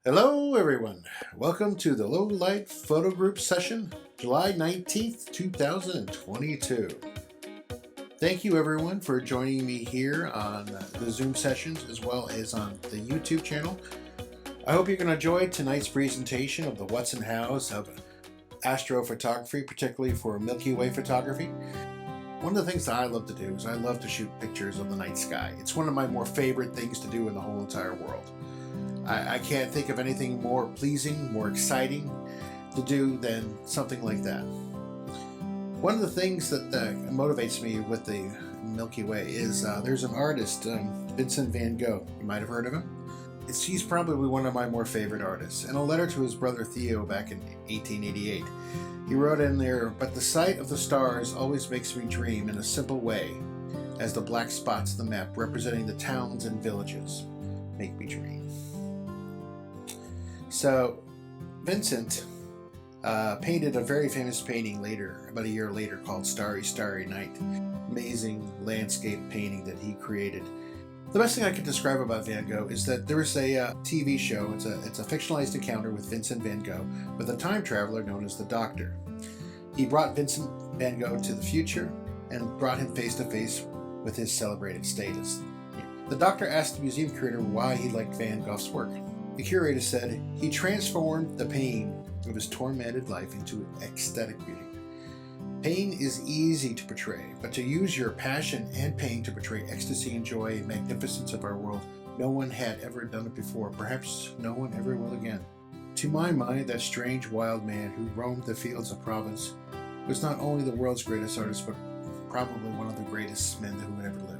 Hello everyone, welcome to the Low Light Photo Group session, July 19th, 2022. Thank you everyone for joining me here on the Zoom sessions as well as on the YouTube channel. I hope you can enjoy tonight's presentation of the what's and how's of astrophotography, particularly for Milky Way photography. One of the things that I love to do is I love to shoot pictures of the night sky. It's one of my more favorite things to do in the whole entire world. I can't think of anything more pleasing, more exciting to do than something like that. One of the things that motivates me with the Milky Way is there's an artist, Vincent van Gogh. You might have heard of him. He's probably one of my more favorite artists. In a letter to his brother Theo back in 1888, he wrote in there, "But the sight of the stars always makes me dream in a simple way, as the black spots of the map representing the towns and villages make me dream." So Vincent painted a very famous painting later, about a year later, called Starry, Starry Night. Amazing landscape painting that he created. The best thing I can describe about Van Gogh is that there is a TV show. It's a fictionalized encounter with Vincent van Gogh with a time traveler known as the Doctor. He brought Vincent van Gogh to the future and brought him face to face with his celebrated status. The Doctor asked the museum curator why he liked Van Gogh's work. The curator said, "He transformed the pain of his tormented life into ecstatic beauty. Pain is easy to portray, but to use your passion and pain to portray ecstasy and joy and magnificence of our world, no one had ever done it before. Perhaps no one ever will again. To my mind, that strange wild man who roamed the fields of Provence was not only the world's greatest artist, but probably one of the greatest men who had ever lived."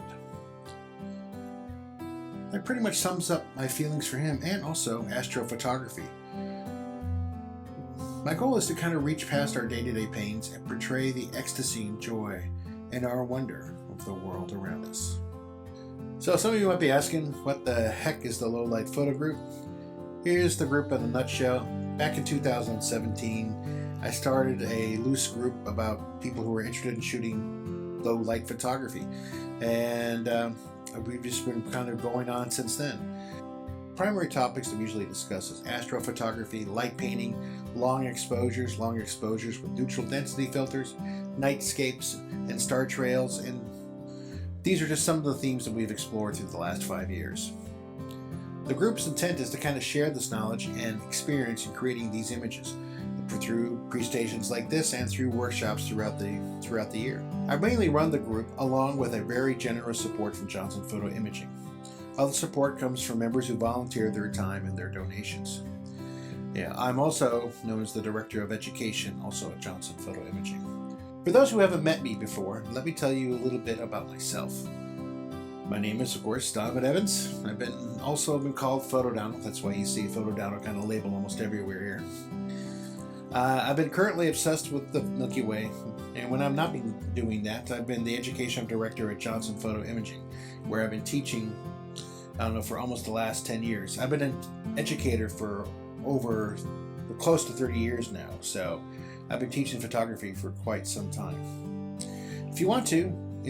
That pretty much sums up my feelings for him and also astrophotography. My goal is to kind of reach past our day-to-day pains and portray the ecstasy and joy and our wonder of the world around us. So some of you might be asking, what the heck is the Low Light Photo Group? Here's the group in a nutshell. Back in 2017, I started a loose group about people who were interested in shooting low light photography. And we've just been kind of going on since then. Primary topics that we usually discuss is astrophotography, light painting, long exposures with neutral density filters, nightscapes, and star trails, and these are just some of the themes that we've explored through the last 5 years. The group's intent is to kind of share this knowledge and experience in creating these images through presentations like this and through workshops throughout the year. I mainly run the group along with a very generous support from Johnson Photo Imaging. Other support comes from members who volunteer their time and their donations. I'm also known as the Director of Education, also at Johnson Photo Imaging. For those who haven't met me before, let me tell you a little bit about myself. My name is, of course, Donovan Evans. I've also been called Photo Donald. That's why you see Photo Donald kind of labeled almost everywhere here. I've been currently obsessed with the Milky Way, and when I've not been doing that, I've been the Education Director at Johnson Photo Imaging, where I've been teaching, for almost the last 10 years. I've been an educator for over close to 30 years now, so I've been teaching photography for quite some time. If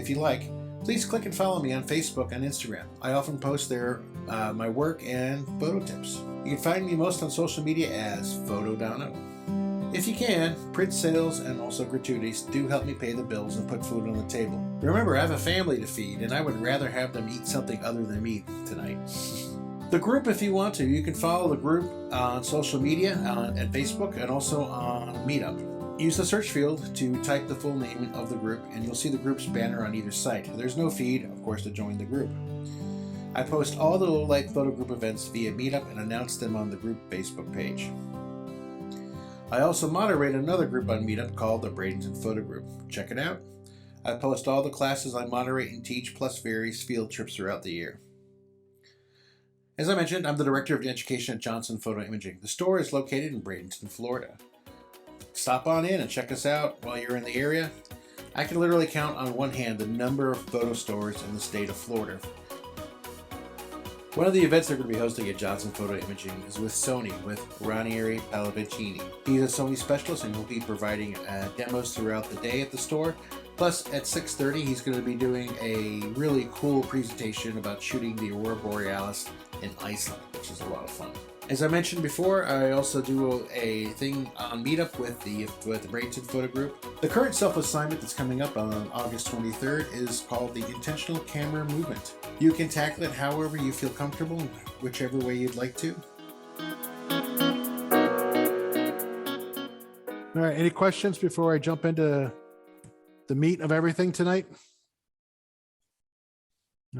you like, please click and follow me on Facebook and Instagram. I often post there my work and photo tips. You can find me most on social media as Photo Dono. If you can, print sales and also gratuities do help me pay the bills and put food on the table. Remember, I have a family to feed, and I would rather have them eat something other than meat tonight. The group, if you want to, you can follow the group on social media, at Facebook, and also on Meetup. Use the search field to type the full name of the group, and you'll see the group's banner on either site. There's no feed, of course, to join the group. I post all the Low Light Photo Group events via Meetup and announce them on the group Facebook page. I also moderate another group on Meetup called the Bradenton Photo Group. Check it out. I post all the classes I moderate and teach, plus various field trips throughout the year. As I mentioned, I'm the Director of Education at Johnson Photo Imaging. The store is located in Bradenton, Florida. Stop on in and check us out while you're in the area. I can literally count on one hand the number of photo stores in the state of Florida. One of the events they're going to be hosting at Johnson Photo Imaging is with Sony, with Ranieri Pallavicini. He's a Sony specialist and will be providing demos throughout the day at the store. Plus, at 6:30, he's going to be doing a really cool presentation about shooting the Aurora Borealis in Iceland, which is a lot of fun. As I mentioned before, I also do a thing on Meetup with the Bradenton Photo Group. The current self-assignment that's coming up on August 23rd is called the Intentional Camera Movement. You can tackle it however you feel comfortable, whichever way you'd like to. All right, any questions before I jump into the meat of everything tonight?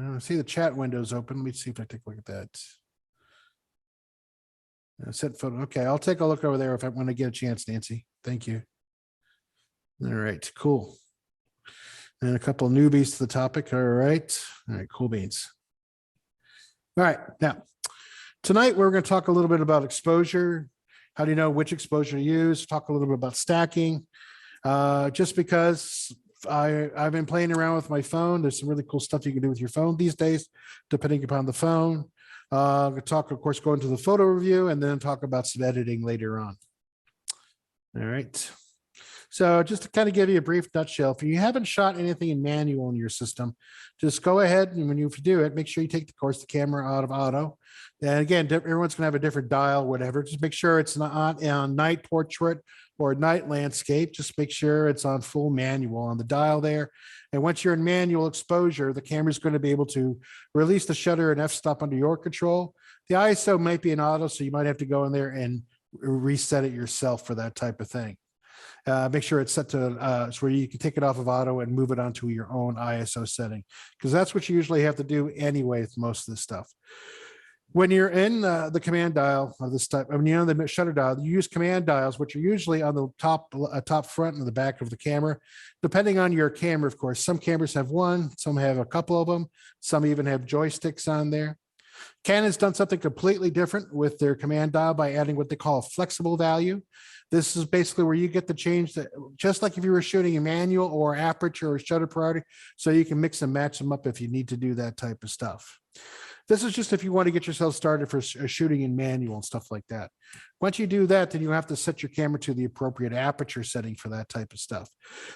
I see the chat window's open. Let me see if I take a look at that. Set photo. Okay, I'll take a look over there if I want to get a chance, Nancy. Thank you. All right, cool. And a couple of newbies to the topic. All right, cool beans. All right, now, tonight we're going to talk a little bit about exposure. How do you know which exposure to use? Talk a little bit about stacking. Just because I've been playing around with my phone. There's some really cool stuff you can do with your phone these days, depending upon the phone. Talk, of course, go into the photo review and then talk about some editing later on. All right. So just to kind of give you a brief nutshell, if you haven't shot anything in manual in your system, just go ahead and when you do it, make sure you take, of course, the camera out of auto. And again, everyone's going to have a different dial, whatever. Just make sure it's not on night portrait or night landscape. Just make sure it's on full manual on the dial there. And once you're in manual exposure, the camera is going to be able to release the shutter and f-stop under your control. The ISO might be in auto, so you might have to go in there and reset it yourself for that type of thing. Make sure it's set to where you can take it off of auto and move it onto your own ISO setting, because that's what you usually have to do anyway with most of this stuff. When you're in the command dial of this type, I mean, you know, the shutter dial, you use command dials, which are usually on the top front and the back of the camera, depending on your camera, of course. Some cameras have one, some have a couple of them, some even have joysticks on there. Canon's done something completely different with their command dial by adding what they call a flexible value. This is basically where you get to change that, just like if you were shooting a manual or aperture or shutter priority, so you can mix and match them up if you need to do that type of stuff. This is just if you want to get yourself started for shooting in manual and stuff like that. Once you do that, then you have to set your camera to the appropriate aperture setting for that type of stuff.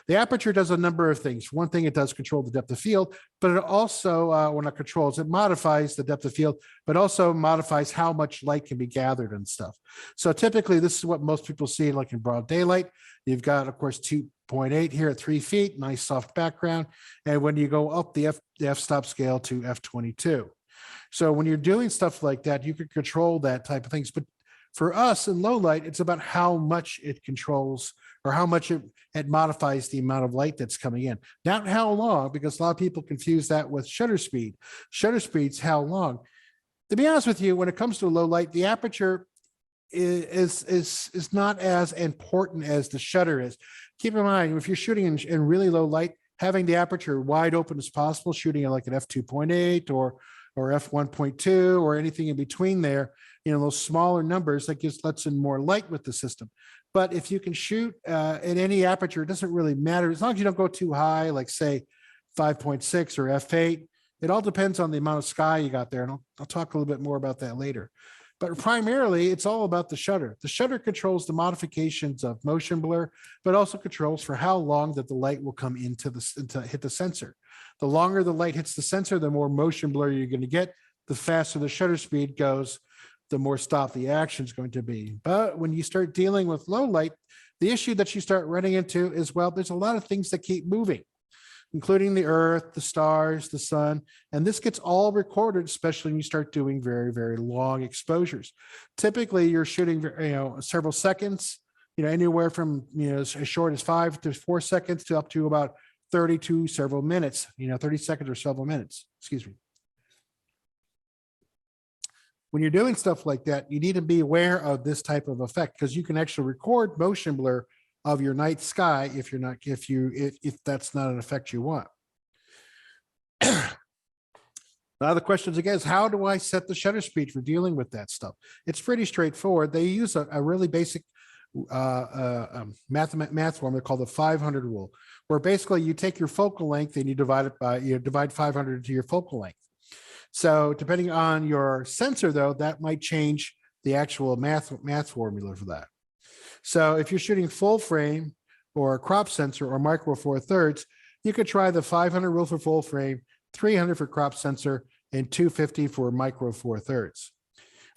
The aperture does a number of things. One thing, it does control the depth of field, but it also, when it controls, it modifies the depth of field, but also modifies how much light can be gathered and stuff. So typically, this is what most people see like in broad daylight. You've got, of course, 2.8 here at 3 feet, nice soft background. And when you go up the f-stop scale to f22. So when you're doing stuff like that, you can control that type of things. But for us in low light, it's about how much it controls or how much it modifies the amount of light that's coming in. Not how long, because a lot of people confuse that with shutter speed. Shutter speed's how long. To be honest with you, when it comes to low light, the aperture is not as important as the shutter is. Keep in mind, if you're shooting in really low light, having the aperture wide open as possible, shooting at like an f2.8 or f1.2 or anything in between there, you know, those smaller numbers, that lets in more light with the system. But if you can shoot at any aperture, it doesn't really matter as long as you don't go too high, like say 5.6 or f8. It all depends on the amount of sky you got there, and I'll talk a little bit more about that later. But primarily, it's all about the shutter. The shutter controls the modifications of motion blur, but also controls for how long that the light will come into hit the sensor. The longer the light hits the sensor, the more motion blur you're going to get. The faster the shutter speed goes, the more stop the action is going to be. But when you start dealing with low light, the issue that you start running into is, well, there's a lot of things that keep moving, including the earth, the stars, the sun. And this gets all recorded, especially when you start doing very, very long exposures. Typically, you're shooting, several seconds, anywhere from, as short as 5 to 4 seconds to up to about 30 to several minutes, 30 seconds or several minutes, excuse me. When you're doing stuff like that, you need to be aware of this type of effect, because you can actually record motion blur of your night sky if that's not an effect you want. Now the questions again is, how do I set the shutter speed for dealing with that stuff? It's pretty straightforward. They use a really basic math formula called the 500 rule, where basically you take your focal length and you divide 500 into your focal length. So depending on your sensor, though, that might change the actual math formula for that. So if you're shooting full frame or a crop sensor or micro four thirds, you could try the 500 rule for full frame, 300 for crop sensor, and 250 for micro four thirds.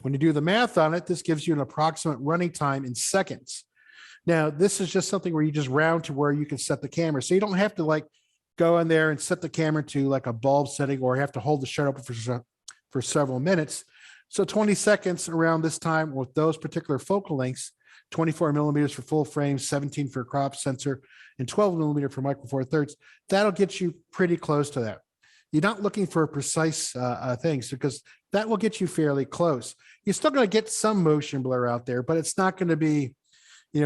When you do the math on it, this gives you an approximate running time in seconds. Now, this is just something where you just round to where you can set the camera. So you don't have to like go in there and set the camera to like a bulb setting or have to hold the shutter open for several minutes. So 20 seconds around this time with those particular focal lengths, 24 millimeters for full frame, 17 for crop sensor, and 12 millimeter for micro four thirds. That'll get you pretty close to that. You're not looking for precise things because that will get you fairly close. You're still going to get some motion blur out there, but it's not going to be,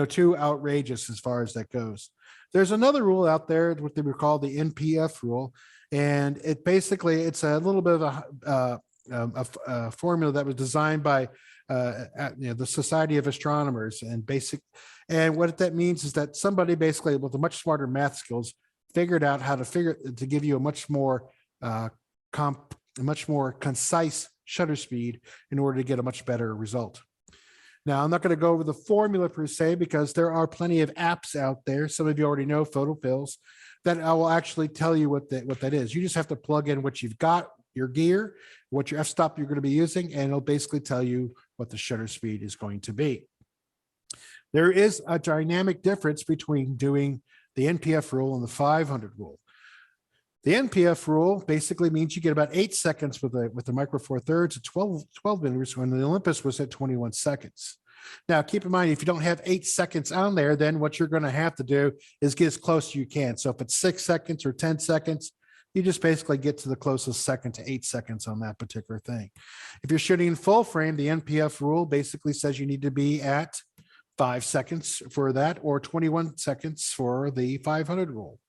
too outrageous as far as that goes. There's another rule out there, what they would call the NPF rule, and it's a little bit of a formula that was designed by the Society of Astronomers and what that means is that somebody basically with a much smarter math skills figured out how to give you a much more concise shutter speed in order to get a much better result. Now, I'm not going to go over the formula per se because there are plenty of apps out there. Some of you already know PhotoPills that I will actually tell you what that is. You just have to plug in what you've got, your gear, what your f-stop you're going to be using, and it'll basically tell you what the shutter speed is going to be. There is a dynamic difference between doing the NPF rule and the 500 rule. The NPF rule basically means you get about 8 seconds with the micro four thirds at 12 millimeters when the Olympus was at 21 seconds. Now, keep in mind, if you don't have 8 seconds on there, then what you're going to have to do is get as close as you can. So if it's 6 seconds or 10 seconds, you just basically get to the closest second to 8 seconds on that particular thing. If you're shooting in full frame, the NPF rule basically says you need to be at 5 seconds for that or 21 seconds for the 500 rule.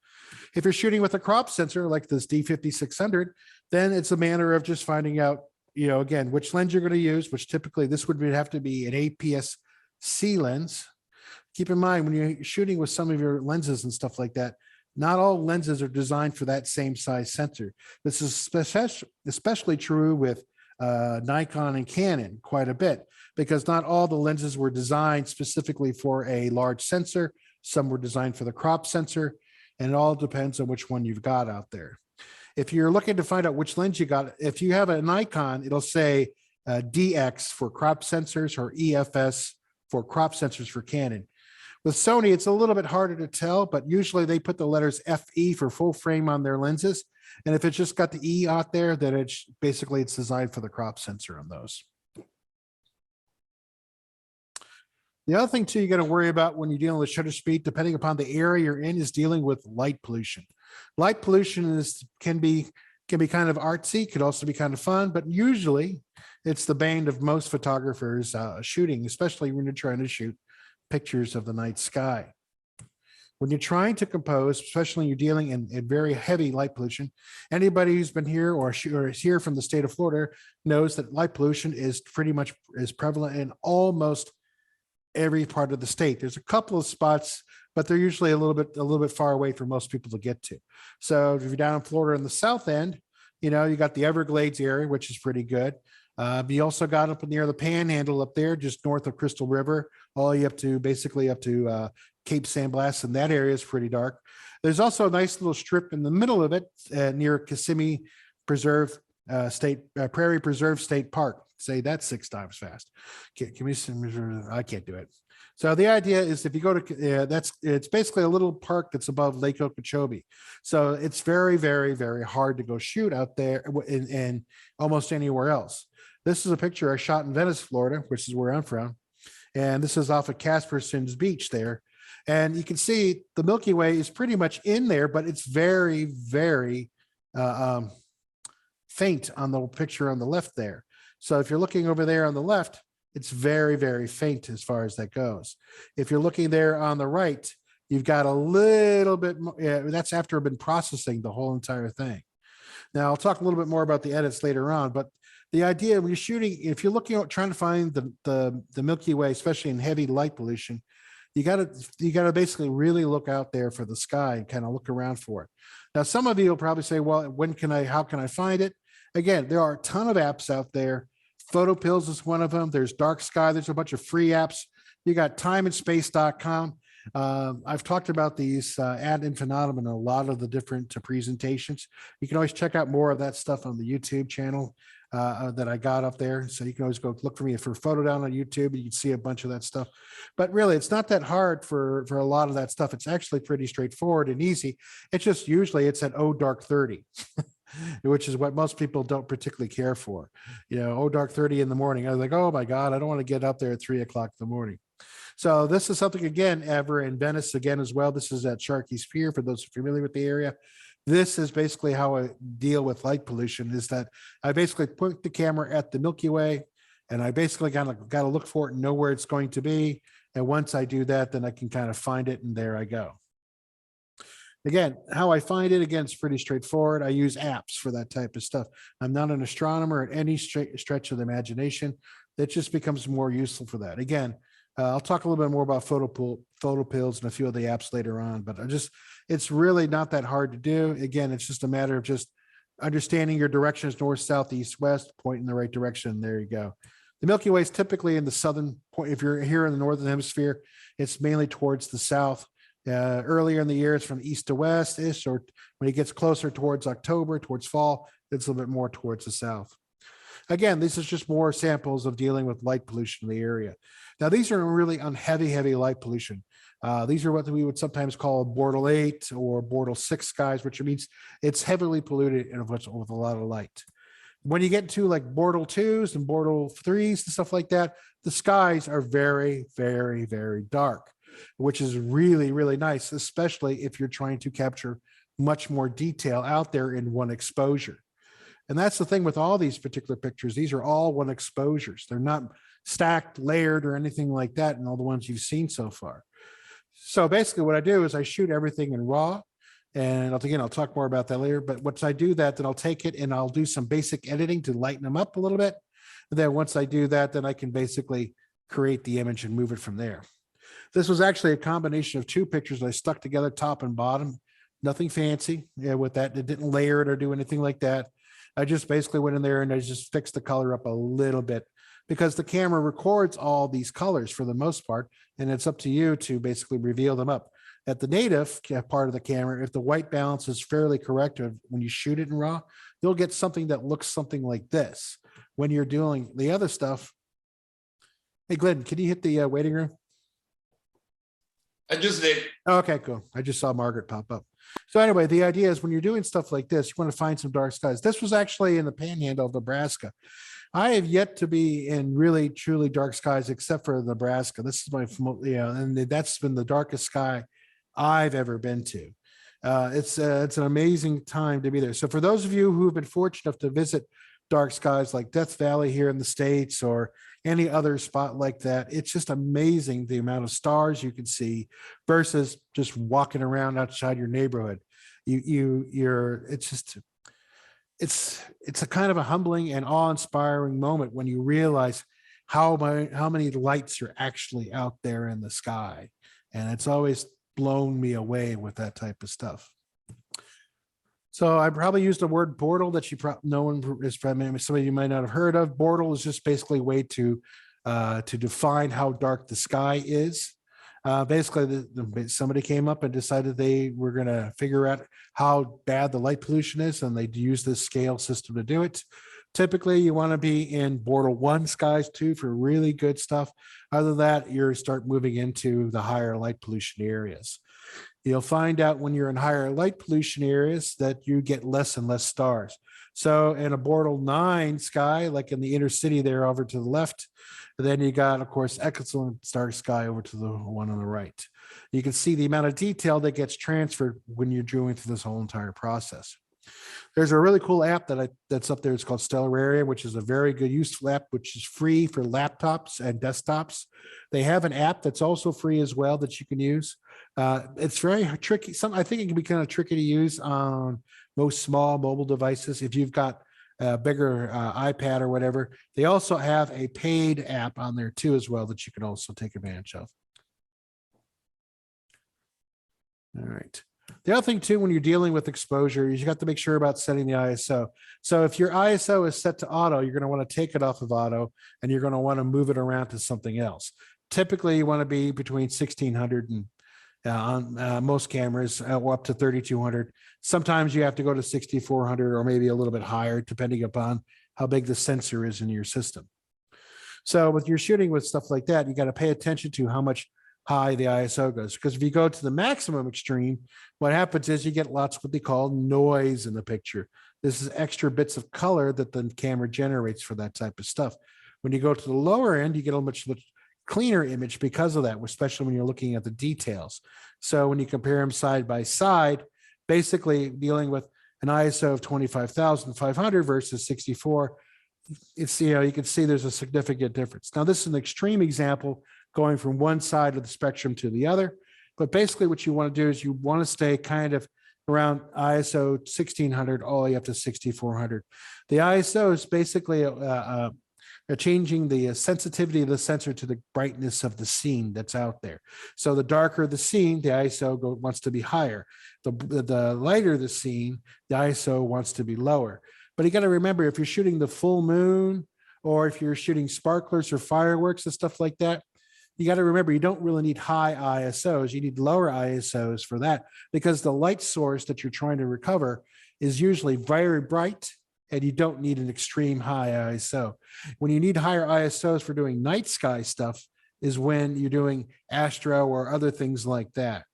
If you're shooting with a crop sensor like this D5600, then it's a matter of just finding out, again, which lens you're going to use, which typically this would have to be an APS-C lens. Keep in mind, when you're shooting with some of your lenses and stuff like that, not all lenses are designed for that same size sensor. This is especially true with Nikon and Canon quite a bit because not all the lenses were designed specifically for a large sensor. Some were designed for the crop sensor. And it all depends on which one you've got out there. If you're looking to find out which lens you got, if you have a Nikon, it'll say DX for crop sensors or EFS for crop sensors for Canon. With Sony, it's a little bit harder to tell, but usually they put the letters FE for full frame on their lenses. And if it's just got the E out there, then it's designed for the crop sensor on those. The other thing too, you got to worry about when you're dealing with shutter speed, depending upon the area you're in, is dealing with light pollution. Light pollution can be kind of artsy, could also be kind of fun, but usually it's the bane of most photographers shooting, especially when you're trying to shoot pictures of the night sky. When you're trying to compose, especially when you're dealing in very heavy light pollution, anybody who's been here or is here from the state of Florida knows that light pollution is prevalent in almost every part of the state. There's a couple of spots, but they're usually a little bit far away for most people to get to. So if you're down in Florida in the south end, you got the Everglades area, which is pretty good. You also got up near the Panhandle up there, just north of Crystal River, all the way up to Cape San Blas, and that area is pretty dark. There's also a nice little strip in the middle of it near Kissimmee Prairie Preserve State Park. Say that 6 times fast. I can't do it. So the idea is if you go to, it's basically a little park that's above Lake Okeechobee. So it's very, very, very hard to go shoot out there and almost anywhere else. This is a picture I shot in Venice, Florida, which is where I'm from. And this is off of Casperson's Beach there. And you can see the Milky Way is pretty much in there, but it's very, very faint on the picture on the left there. So if you're looking over there on the left, it's very, very faint as far as that goes. If you're looking there on the right, you've got a little bit more. That's after I've been processing the whole entire thing. Now I'll talk a little bit more about the edits later on, but the idea when you're shooting, if you're looking at trying to find the Milky Way, especially in heavy light pollution, you gotta basically really look out there for the sky and kind of look around for it. Now, some of you will probably say, well, how can I find it? Again, there are a ton of apps out there. PhotoPills is one of them. There's Dark Sky. There's a bunch of free apps. You got timeandspace.com. I've talked about these ad infinitum in a lot of the different presentations. You can always check out more of that stuff on the YouTube channel. that I got up there. So you can always go look for me for Photo Down on YouTube, and you can see a bunch of that stuff. But really, it's not that hard for a lot of that stuff. It's actually pretty straightforward and easy. It's just usually it's at dark 30. Which is what most people don't particularly care for. Dark 30 in the morning. I was like, oh my God, I don't want to get up there at 3 o'clock in the morning. So this is something, again, ever in Venice again as well. This is at Sharkey's Pier, for those familiar with the area. This is basically how I deal with light pollution, is that I basically put the camera at the Milky Way, and I basically got to look for it and know where it's going to be. And once I do that, then I can kind of find it, and there I go. Again, how I find it, again, it's pretty straightforward. I use apps for that type of stuff. I'm not an astronomer at any stretch of the imagination. It just becomes more useful for that. Again, I'll talk a little bit more about photo pills and a few of the apps later on, but it's really not that hard to do. Again, it's just a matter of just understanding your directions, north, south, east, west, point in the right direction. There you go. The Milky Way is typically in the southern point. If you're here in the northern hemisphere, it's mainly towards the south. Earlier in the year, it's from east to west-ish, or when it gets closer towards October, towards fall, it's a little bit more towards the south. Again, this is just more samples of dealing with light pollution in the area. Now, these are really on heavy light pollution. These are what we would sometimes call Bortle 8 or Bortle 6 skies, which means it's heavily polluted and with a lot of light. When you get to like Bortle 2s and Bortle 3s and stuff like that, the skies are very dark, which is really nice, especially if you're trying to capture much more detail out there in one exposure. And that's the thing with all these particular pictures. These are all one exposures. They're not stacked, layered, or anything like that in all the ones you've seen so far. So basically what I do is I shoot everything in RAW. And I'll talk more about that later. But once I do that, then I'll take it and I'll do some basic editing to lighten them up a little bit. And then once I do that, then I can basically create the image and move it from there. This was actually a combination of two pictures that I stuck together, top and bottom. Nothing fancy with that. It didn't layer it or do anything like that. I just basically went in there and I just fixed the color up a little bit, because the camera records all these colors for the most part, and it's up to you to basically reveal them up. At the native part of the camera, if the white balance is fairly correct, when you shoot it in RAW, you'll get something that looks something like this. When you're doing the other stuff. Hey, Glenn, can you hit the waiting room? I just did. Okay, cool. I just saw Margaret pop up. So anyway, the idea is when you're doing stuff like this, you want to find some dark skies. This was actually in the panhandle of Nebraska. I have yet to be in really truly dark skies except for Nebraska. This is my, and that's been the darkest sky I've ever been to. It's an amazing time to be there. So for those of you who have been fortunate enough to visit dark skies like Death Valley here in the States or any other spot like that, it's just amazing the amount of stars you can see versus just walking around outside your neighborhood. It's a kind of a humbling and awe-inspiring moment when you realize how many lights are actually out there in the sky. And it's always blown me away with that type of stuff. So I probably used the word Bortle that no one is from, somebody you might not have heard of. Bortle is just basically a way to define how dark the sky is. Basically, somebody came up and decided they were going to figure out how bad the light pollution is, and they use this scale system to do it. Typically, you want to be in Bortle 1 skies too for really good stuff. Other than that, you start moving into the higher light pollution areas. You'll find out when you're in higher light pollution areas that you get less and less stars. So in a Bortle 9 sky, like in the inner city there over to the left, then you got, of course, excellent star sky over to the one on the right. You can see the amount of detail that gets transferred when you're doing through this whole entire process. There's a really cool app that's up there. It's called Stellarium, which is a very good, useful app, which is free for laptops and desktops. They have an app that's also free as well that you can use. It's very tricky. I think it can be kind of tricky to use on most small mobile devices. If you've got a bigger iPad or whatever, they also have a paid app on there too as well that you can also take advantage of. All right. The other thing too, when you're dealing with exposure, you got to make sure about setting the ISO. So if your ISO is set to auto, you're going to want to take it off of auto and you're going to want to move it around to something else. Typically, you want to be between 1600 and on most cameras up to 3200. Sometimes you have to go to 6400 or maybe a little bit higher, depending upon how big the sensor is in your system. So with your shooting with stuff like that, you got to pay attention to how much high the ISO goes. Because if you go to the maximum extreme, what happens is you get lots of what they call noise in the picture. This is extra bits of color that the camera generates for that type of stuff. When you go to the lower end, you get a much cleaner image because of that, especially when you're looking at the details. So when you compare them side by side, basically dealing with an ISO of 25,500 versus 64, it's, you can see there's a significant difference. Now, this is an extreme example going from one side of the spectrum to the other. But basically what you want to do is you want to stay kind of around ISO 1600 all the way up to 6400. The ISO is basically changing the sensitivity of the sensor to the brightness of the scene that's out there. So the darker the scene, the ISO wants to be higher. The lighter the scene, the ISO wants to be lower. But you got to remember, if you're shooting the full moon, or if you're shooting sparklers or fireworks and stuff like that, you got to remember, you don't really need high ISOs. You need lower ISOs for that, because the light source that you're trying to recover is usually very bright, and you don't need an extreme high ISO. When you need higher ISOs for doing night sky stuff is when you're doing astro or other things like that.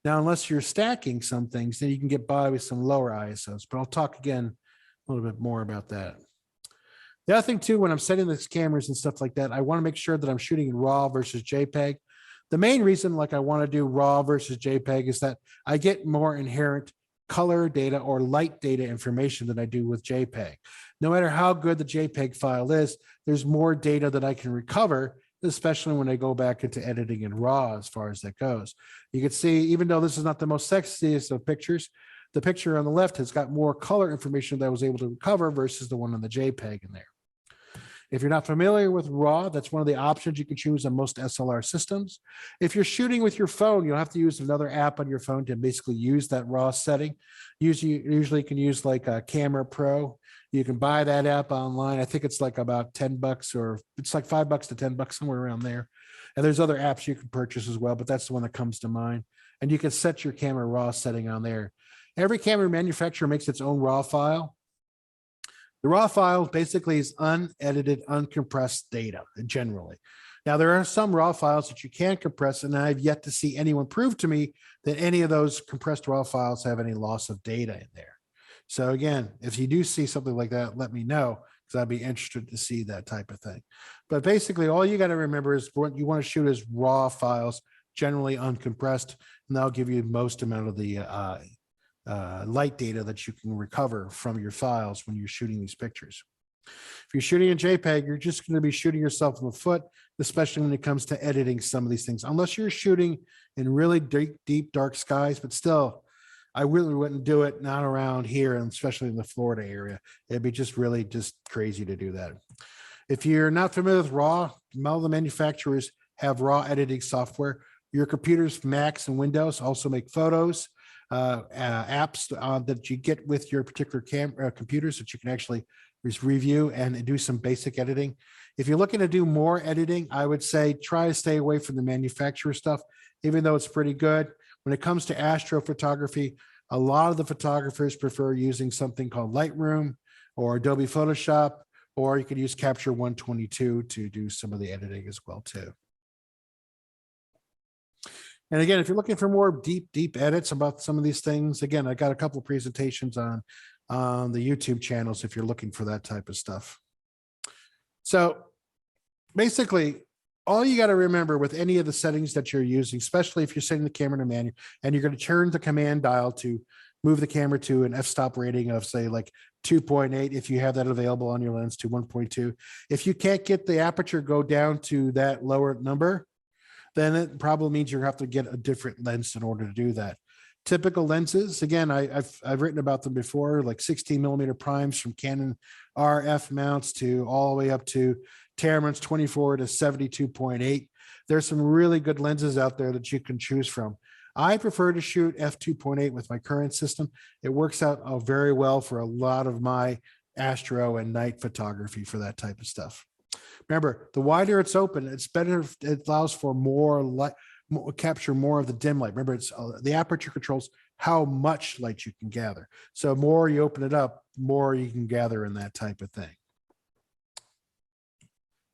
Now, unless you're stacking some things, then you can get by with some lower ISOs, but I'll talk again a little bit more about that. The other thing too, when I'm setting these cameras and stuff like that, I want to make sure that I'm shooting in RAW versus JPEG. The main reason like I want to do RAW versus JPEG is that I get more inherent color data or light data information than I do with JPEG. No matter how good the JPEG file is, there's more data that I can recover, especially when I go back into editing in RAW as far as that goes. You can see, even though this is not the most sexiest of pictures, the picture on the left has got more color information that I was able to recover versus the one on the JPEG in there. If you're not familiar with RAW, that's one of the options you can choose on most SLR systems. If you're shooting with your phone, you'll have to use another app on your phone to basically use that RAW setting. Usually you can use like a Camera Pro. You can buy that app online. I think it's like about $10, or it's like $5 to $10, somewhere around there. And there's other apps you can purchase as well, but that's the one that comes to mind. And you can set your camera RAW setting on there. Every camera manufacturer makes its own RAW file. The RAW file basically is unedited, uncompressed data generally. Now, there are some RAW files that you can compress, and I've yet to see anyone prove to me that any of those compressed RAW files have any loss of data in there. So again, if you do see something like that, let me know, because I'd be interested to see that type of thing. But basically, all you got to remember is what you want to shoot is RAW files, generally uncompressed, and that'll give you most amount of the light data that you can recover from your files when you're shooting these pictures. If you're shooting in JPEG, you're just going to be shooting yourself in the foot, especially when it comes to editing some of these things, unless you're shooting in really deep, dark skies. But still, I really wouldn't do it, not around here, and especially in the Florida area. It'd be just really just crazy to do that. If you're not familiar with RAW, all the manufacturers have RAW editing software. Your computers, Macs and Windows, also make photos, apps that you get with your particular computers that you can actually review and do some basic editing. If you're looking to do more editing, I would say try to stay away from the manufacturer stuff, even though it's pretty good. When it comes to astrophotography, a lot of the photographers prefer using something called Lightroom or Adobe Photoshop, or you could use Capture 122 to do some of the editing as well too. And again, if you're looking for more deep edits about some of these things, again, I got a couple of presentations on the YouTube channels if you're looking for that type of stuff. So basically, all you got to remember with any of the settings that you're using, especially if you're setting the camera to manual, and you're going to turn the command dial to move the camera to an f-stop rating of, say, like 2.8, if you have that available on your lens, to 1.2. If you can't get the aperture go down to that lower number, then it probably means you have to get a different lens in order to do that. Typical lenses, again, I've written about them before, like 16mm primes from Canon RF mounts to all the way up to Tamron's 24 to 72.8. There's some really good lenses out there that you can choose from. I prefer to shoot f2.8 with my current system. It works out very well for a lot of my astro and night photography for that type of stuff. Remember, the wider it's open, it's better. It allows for more light, capture more of the dim light. Remember, it's the aperture controls how much light you can gather. So more you open it up, more you can gather in that type of thing.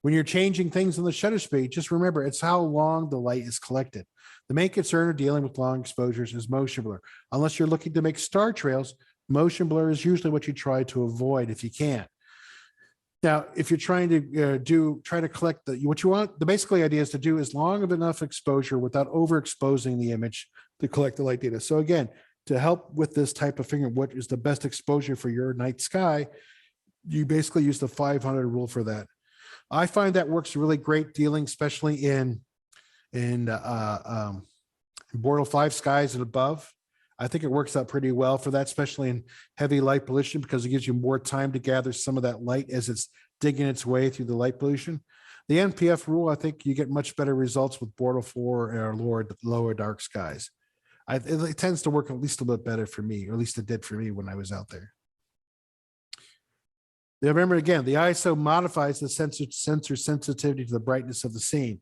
When you're changing things in the shutter speed, just remember it's how long the light is collected. The main concern of dealing with long exposures is motion blur. Unless you're looking to make star trails, motion blur is usually what you try to avoid if you can. Now, if you're trying to try to collect what you want, the basically idea is to do as long of enough exposure without overexposing the image to collect the light data. So again, to help with this type of figuring what is the best exposure for your night sky, you basically use the 500 rule for that. I find that works really great dealing, especially in Bortle 5 skies and above. I think it works out pretty well for that, especially in heavy light pollution, because it gives you more time to gather some of that light as it's digging its way through the light pollution. The NPF rule, I think you get much better results with Bortle 4 or lower dark skies. It tends to work at least a little bit better for me, or at least it did for me when I was out there. Remember, again, the ISO modifies the sensor sensitivity to the brightness of the scene.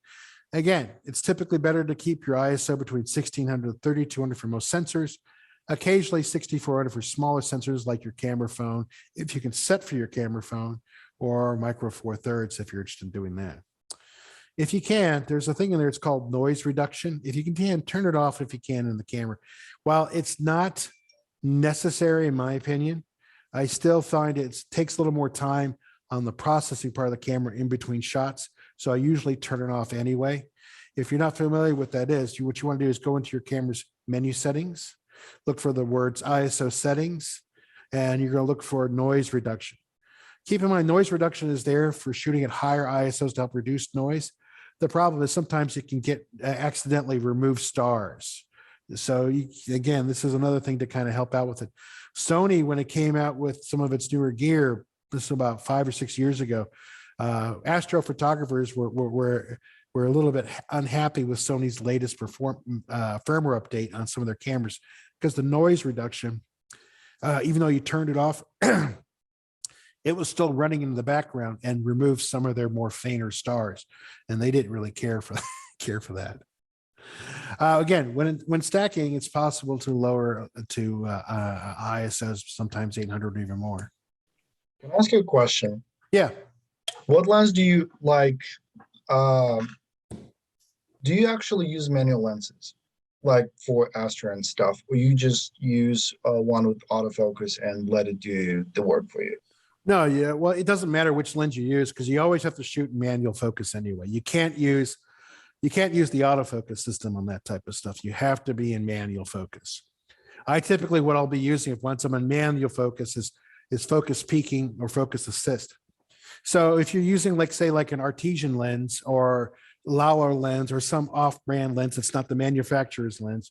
Again, it's typically better to keep your ISO between 1600 and 3200 for most sensors, occasionally 6400 for smaller sensors like your camera phone, if you can set for your camera phone, or micro four thirds if you're interested in doing that. If you can, there's a thing in there, it's called noise reduction. If you can, turn it off if you can in the camera. While it's not necessary, in my opinion, I still find it takes a little more time on the processing part of the camera in between shots. So I usually turn it off anyway. If you're not familiar with that is, what you want to do is go into your camera's menu settings, look for the words ISO settings, and you're going to look for noise reduction. Keep in mind, noise reduction is there for shooting at higher ISOs to help reduce noise. The problem is sometimes it can get accidentally remove stars. So again, this is another thing to kind of help out with it. Sony, when it came out with some of its newer gear, this is about 5 or 6 years ago, astrophotographers were a little bit unhappy with Sony's latest firmware update on some of their cameras, because the noise reduction, even though you turned it off, it was still running in the background and removed some of their more fainter stars, and they didn't really care for that. Again, when stacking, it's possible to lower to ISOs, sometimes 800 or even more. Can I ask you a question? Yeah. What lens do you like? Do you actually use manual lenses, like for Astro and stuff, or you just use one with autofocus and let it do the work for you? No, yeah. Well, it doesn't matter which lens you use, because you always have to shoot in manual focus anyway. You can't use the autofocus system on that type of stuff. You have to be in manual focus. I typically, what I'll be using once I'm in manual focus is focus peaking or focus assist. So if you're using, like, say, like an Artesian lens or Lauer lens or some off-brand lens, it's not the manufacturer's lens,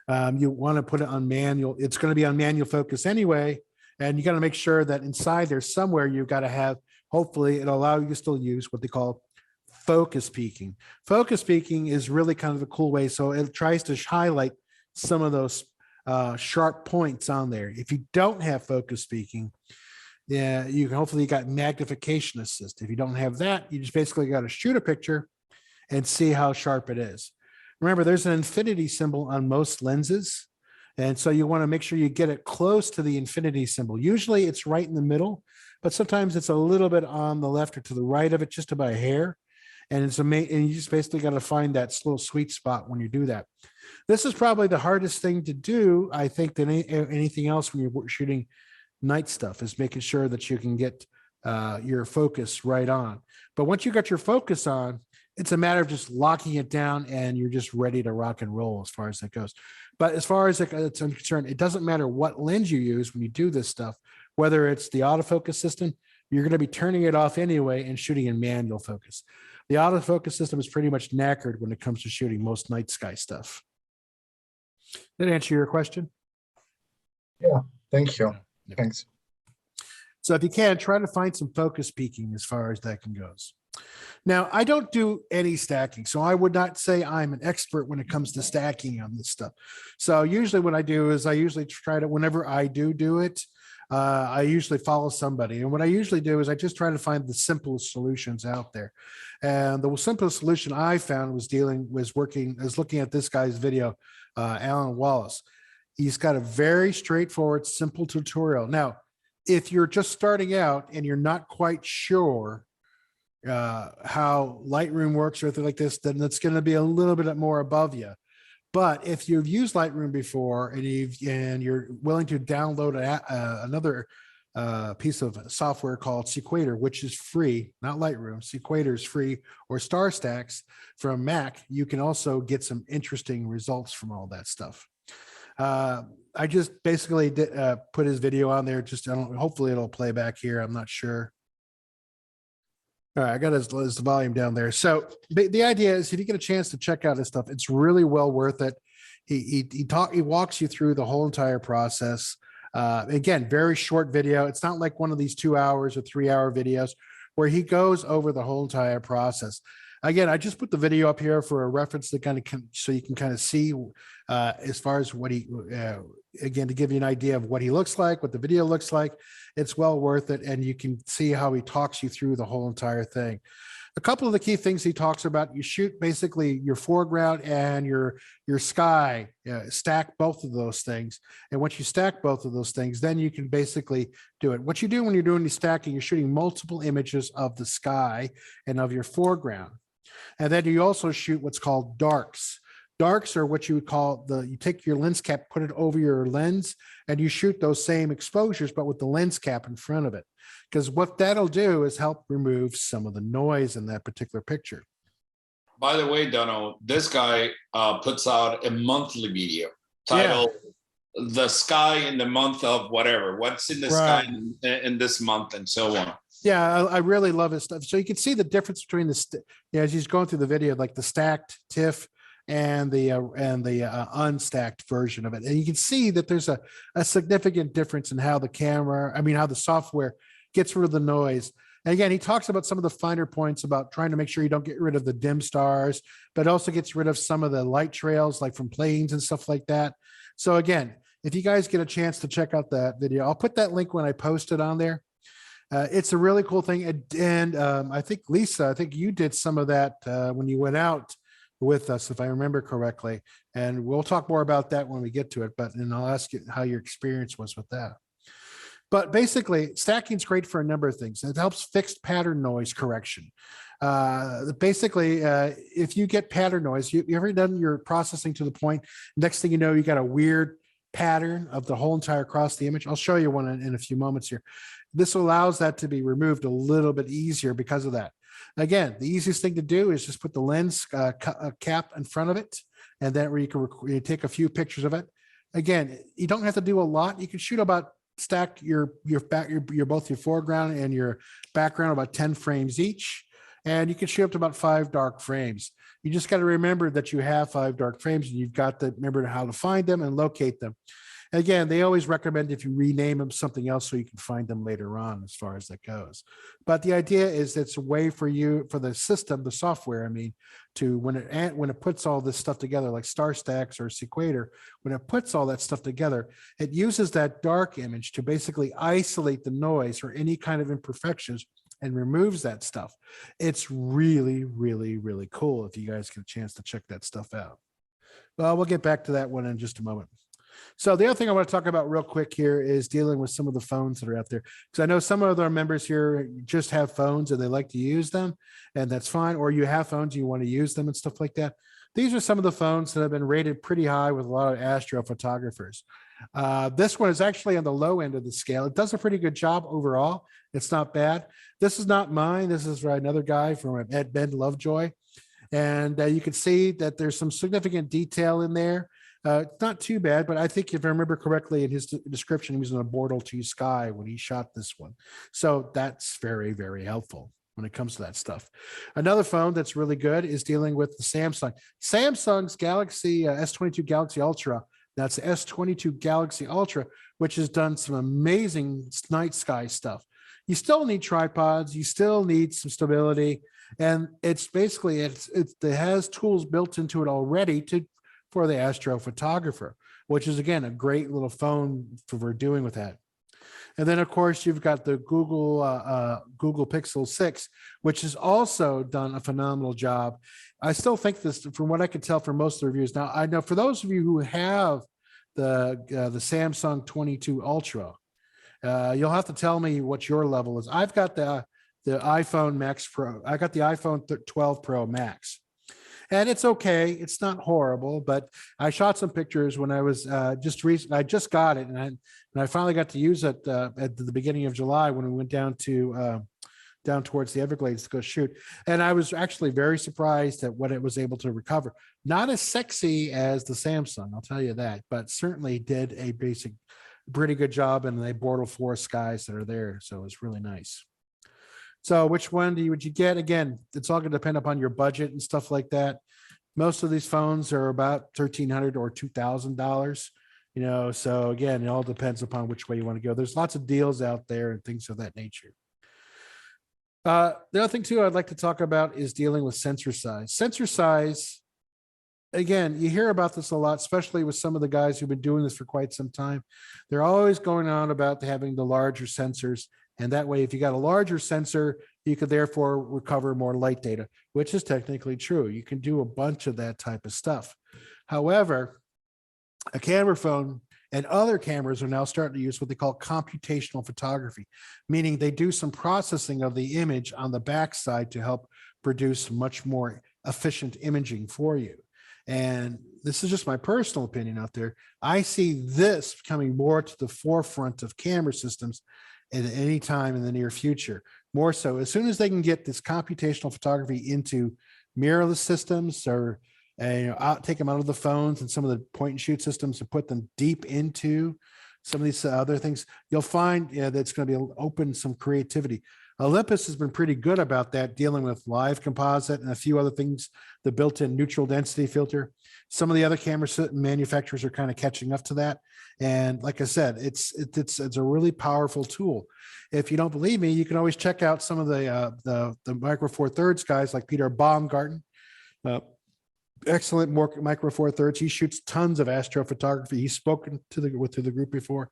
you want to put it on manual. It's going to be on manual focus anyway. And you got to make sure that inside there somewhere you've got to have, hopefully it'll allow you to still use what they call focus peaking. Focus peaking is really kind of a cool way. So it tries to highlight some of those sharp points on there. If you don't have focus peaking, yeah, you can hopefully got magnification assist. If you don't have that, you just basically got to shoot a picture and see how sharp it is. Remember, there's an infinity symbol on most lenses. And so you want to make sure you get it close to the infinity symbol. Usually it's right in the middle, but sometimes it's a little bit on the left or to the right of it, just about a hair. And it's amazing. And you just basically got to find that little sweet spot when you do that. This is probably the hardest thing to do, I think, than anything else when you're shooting night stuff, is making sure that you can get your focus right on. But once you got your focus on, it's a matter of just locking it down and you're just ready to rock and roll as far as that goes. But as far as it's concerned, it doesn't matter what lens you use when you do this stuff, whether it's the autofocus system, you're going to be turning it off anyway and shooting in manual focus. The autofocus system is pretty much knackered when it comes to shooting most night sky stuff. Did that answer your question? Yeah, thank you. Yeah. Thanks. So if you can, try to find some focus peaking as far as that goes. Now, I don't do any stacking, so I would not say I'm an expert when it comes to stacking on this stuff. So usually what I do is I usually try to, whenever I do it, I usually follow somebody. And what I usually do is I just try to find the simplest solutions out there. And the simplest solution I found was looking at this guy's video, Alan Wallace. He's got a very straightforward, simple tutorial. Now, if you're just starting out and you're not quite sure how Lightroom works or anything like this, then that's going to be a little bit more above you. But if you've used Lightroom before and you're willing to download another piece of software called Sequator, which is free, not Lightroom, Sequator is free, or StarStax from Mac, you can also get some interesting results from all that stuff. I just basically put his video on there. Hopefully it'll play back here. I'm not sure. All right, I got his volume down there. So the idea is, if you get a chance to check out his stuff, it's really well worth it. He walks you through the whole entire process. Again, very short video. It's not like one of these 2 hours or 3 hour videos where he goes over the whole entire process. Again, I just put the video up here for a reference to so you can kind of see as far as what again, to give you an idea of what he looks like, what the video looks like. It's well worth it. And you can see how he talks you through the whole entire thing. A couple of the key things he talks about: you shoot basically your foreground and your sky, stack both of those things. And once you stack both of those things, then you can basically do it. What you do when you're doing the stacking, you're shooting multiple images of the sky and of your foreground. And then you also shoot what's called darks. Darks are what you would call you take your lens cap, put it over your lens, and you shoot those same exposures, but with the lens cap in front of it. Because what that'll do is help remove some of the noise in that particular picture. By the way, Dono, this guy puts out a monthly video titled The Sky in the Month of whatever. What's in the sky in this month, and so on. Yeah, I really love his stuff. So you can see the difference between as he's going through the video, like the stacked TIFF and the unstacked version of it. And you can see that there's a significant difference in how how the software gets rid of the noise. And again, he talks about some of the finer points about trying to make sure you don't get rid of the dim stars, but also gets rid of some of the light trails, like from planes and stuff like that. So again, if you guys get a chance to check out that video, I'll put that link when I post it on there. It's a really cool thing. And I think, Lisa, you did some of that when you went out with us, if I remember correctly. And we'll talk more about that when we get to it. And I'll ask you how your experience was with that. But basically, stacking is great for a number of things. It helps fixed pattern noise correction. Basically, if you get pattern noise, you ever done your processing to the point, next thing you know, you got a weird pattern of the whole entire across the image. I'll show you one in a few moments here. This allows that to be removed a little bit easier because of that. Again, the easiest thing to do is just put the lens cap in front of it, and then where you take a few pictures of it. Again, you don't have to do a lot. You can shoot stack your both your foreground and your background about 10 frames each, and you can shoot up to about 5 dark frames. You just got to remember that you have 5 dark frames, and you've got to remember how to find them and locate them. Again, they always recommend if you rename them something else so you can find them later on, as far as that goes. But the idea is it's a way for the system, the software, to when it puts all this stuff together, like StarStax or Sequator, when it puts all that stuff together, it uses that dark image to basically isolate the noise or any kind of imperfections and removes that stuff. It's really, really, really cool if you guys get a chance to check that stuff out. Well, we'll get back to that one in just a moment. So the other thing I want to talk about real quick here is dealing with some of the phones that are out there, because I know some of our members here just have phones and they like to use them, and that's fine. Or you have phones, you want to use them and stuff like that. These are some of the phones that have been rated pretty high with a lot of astrophotographers. This one is actually on the low end of the scale. It does a pretty good job overall. It's not bad. This is not mine. This is another guy from Ben Lovejoy. And you can see that there's some significant detail in there. It's not too bad, but I think if I remember correctly in his description, he was in a Bortle 2 sky when he shot this one. So that's very, very helpful when it comes to that stuff. Another phone that's really good is dealing with the Samsung's Galaxy S22 Galaxy Ultra. That's S22 Galaxy Ultra, which has done some amazing night sky stuff. You still need tripods. You still need some stability. And it's basically, it has tools built into it already for the astrophotographer, which is, again, a great little phone for doing with that. And then, of course, you've got the Google Pixel 6, which has also done a phenomenal job. I still think this, from what I can tell from most of the reviews. Now, I know for those of you who have the Samsung 22 Ultra, you'll have to tell me what your level is. I've got the the iPhone Max Pro. I got the iPhone 12 Pro Max. And it's okay. It's not horrible, but I shot some pictures when I was just recent. I just got it, and I finally got to use it at the beginning of July when we went down towards the Everglades to go shoot. And I was actually very surprised at what it was able to recover. Not as sexy as the Samsung, I'll tell you that, but certainly did a pretty good job in the border forest skies that are there. So it was really nice. So which one would you get? Again, it's all going to depend upon your budget and stuff like that. Most of these phones are about $1,300 or $2,000, so again, it all depends upon which way you want to go. There's lots of deals out there and things of that nature. The other thing too, I'd like to talk about is dealing with sensor size. Sensor size, again, you hear about this a lot, especially with some of the guys who've been doing this for quite some time. They're always going on about having the larger sensors. And that way, if you got a larger sensor, you could therefore recover more light data, which is technically true. You can do a bunch of that type of stuff. However, a camera phone and other cameras are now starting to use what they call computational photography, meaning they do some processing of the image on the backside to help produce much more efficient imaging for you. And this is just my personal opinion out there. I see this coming more to the forefront of camera systems at any time in the near future. More so, as soon as they can get this computational photography into mirrorless systems or take them out of the phones and some of the point and shoot systems and put them deep into some of these other things, you'll find that's going to be open some creativity. Olympus has been pretty good about that, dealing with live composite and a few other things, the built-in neutral density filter. Some of the other camera manufacturers are kind of catching up to that. And like I said, it's a really powerful tool. If you don't believe me, you can always check out some of the Micro Four Thirds guys like Peter Baumgarten. Excellent Micro Four Thirds. He shoots tons of astrophotography. He's spoken to the group before.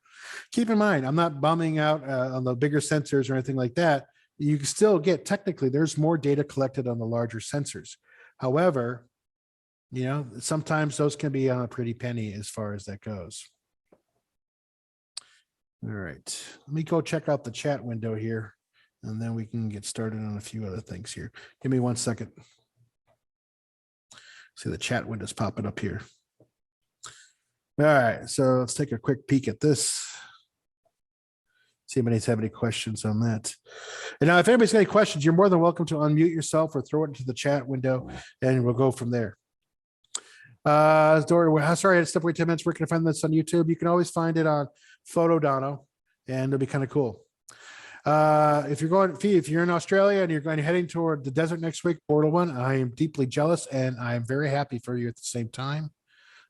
Keep in mind, I'm not bumming out on the bigger sensors or anything like that. You can still get, technically, there's more data collected on the larger sensors. However, sometimes those can be on a pretty penny as far as that goes. All right, let me go check out the chat window here, and then we can get started on a few other things here. Give me 1 second. See, the chat window's popping up here. All right, so let's take a quick peek at this. See if anybody's have any questions on that. And now, if anybody's got any questions, you're more than welcome to unmute yourself or throw it into the chat window, and we'll go from there. Dory, sorry, I had to step away 10 minutes. Where can I find this on YouTube? You can always find it on Photodono, and it'll be kind of cool. If you're in Australia and you're heading toward the desert next week, Portal 1, I am deeply jealous, and I'm very happy for you at the same time.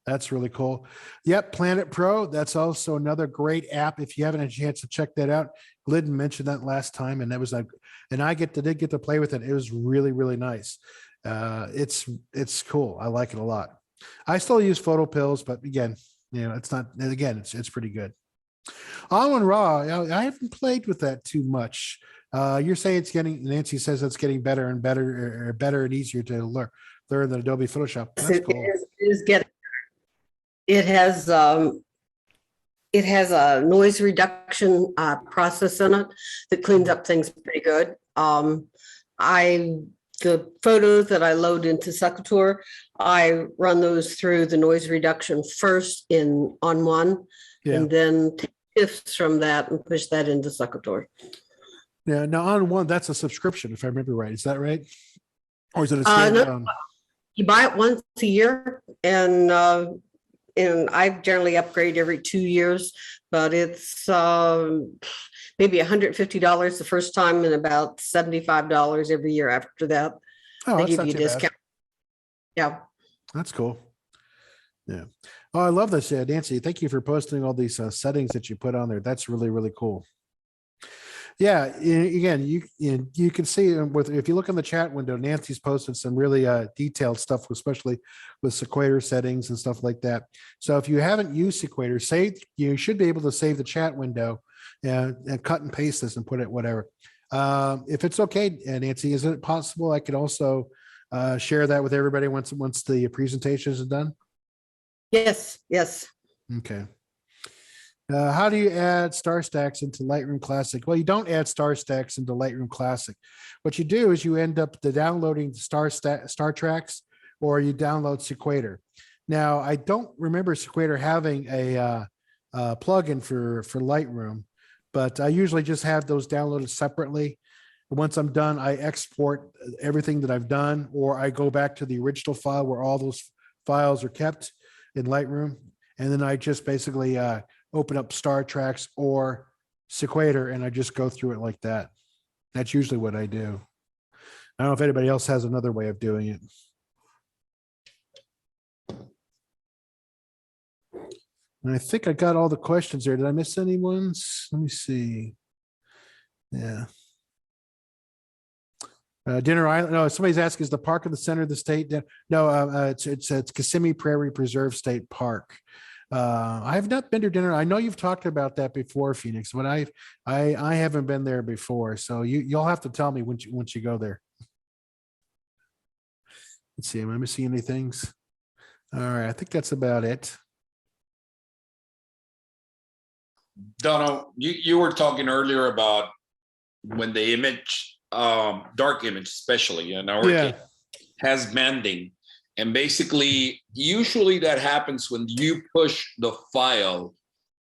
That's really cool. Yep, Planet Pro. That's also another great app. If you haven't had a chance to check that out, Glidden mentioned that last time, and that was and I did get to play with it. It was really, really nice. It's cool. I like it a lot. I still use Photo Pills, but again, it's not. Again, it's pretty good. On Raw, I haven't played with that too much. You're saying it's getting. Nancy says it's getting better and better, and easier to learn than Adobe Photoshop. That's cool. It is getting. It has a noise reduction process in it that cleans up things pretty good. The photos that I load into Secator, I run those through the noise reduction first on one, and then take shifts from that and push that into Secator. Yeah, now on one, that's a subscription, if I remember right. Is that right? Or is it a standalone? No, you buy it once a year, and I generally upgrade every 2 years, but it's maybe $150 the first time and about $75 every year after that. Oh, they that's give not you a too discount. bad. Yeah. That's cool. Yeah. Oh, I love this. Yeah, Nancy, thank you for posting all these settings that you put on there. That's really, really cool. Yeah, again, you can see if you look in the chat window, Nancy's posted some really detailed stuff, especially with Sequator settings and stuff like that. So if you haven't used Sequator, you should be able to save the chat window and cut and paste this and put it whatever. If it's okay, Nancy, is it possible I could also share that with everybody once the presentation is done? Yes. Okay. How do you add star stacks into Lightroom Classic? Well, you don't add star stacks into Lightroom Classic. What you do is you end up downloading star tracks, or you download Sequator. Now, I don't remember Sequator having a plugin for Lightroom, but I usually just have those downloaded separately. Once I'm done, I export everything that I've done, or I go back to the original file where all those files are kept in Lightroom. And then I just basically open up Star Tracks or Sequator, and I just go through it like that. That's usually what I do. I don't know if anybody else has another way of doing it. And I think I got all the questions there. Did I miss any ones? Let me see. Yeah. Dinner Island. No, somebody's asking, is the park in the center of the state? No, it's Kissimmee Prairie Preserve State Park. I have not been to Dinner. I know you've talked about that before, Phoenix, but I haven't been there before. So you'll have to tell me once you go there. Let's see. Am I missing any things? All right. I think that's about it. Donald, you were talking earlier about when the image, dark image especially, in our case, has banding. And basically, usually that happens when you push the file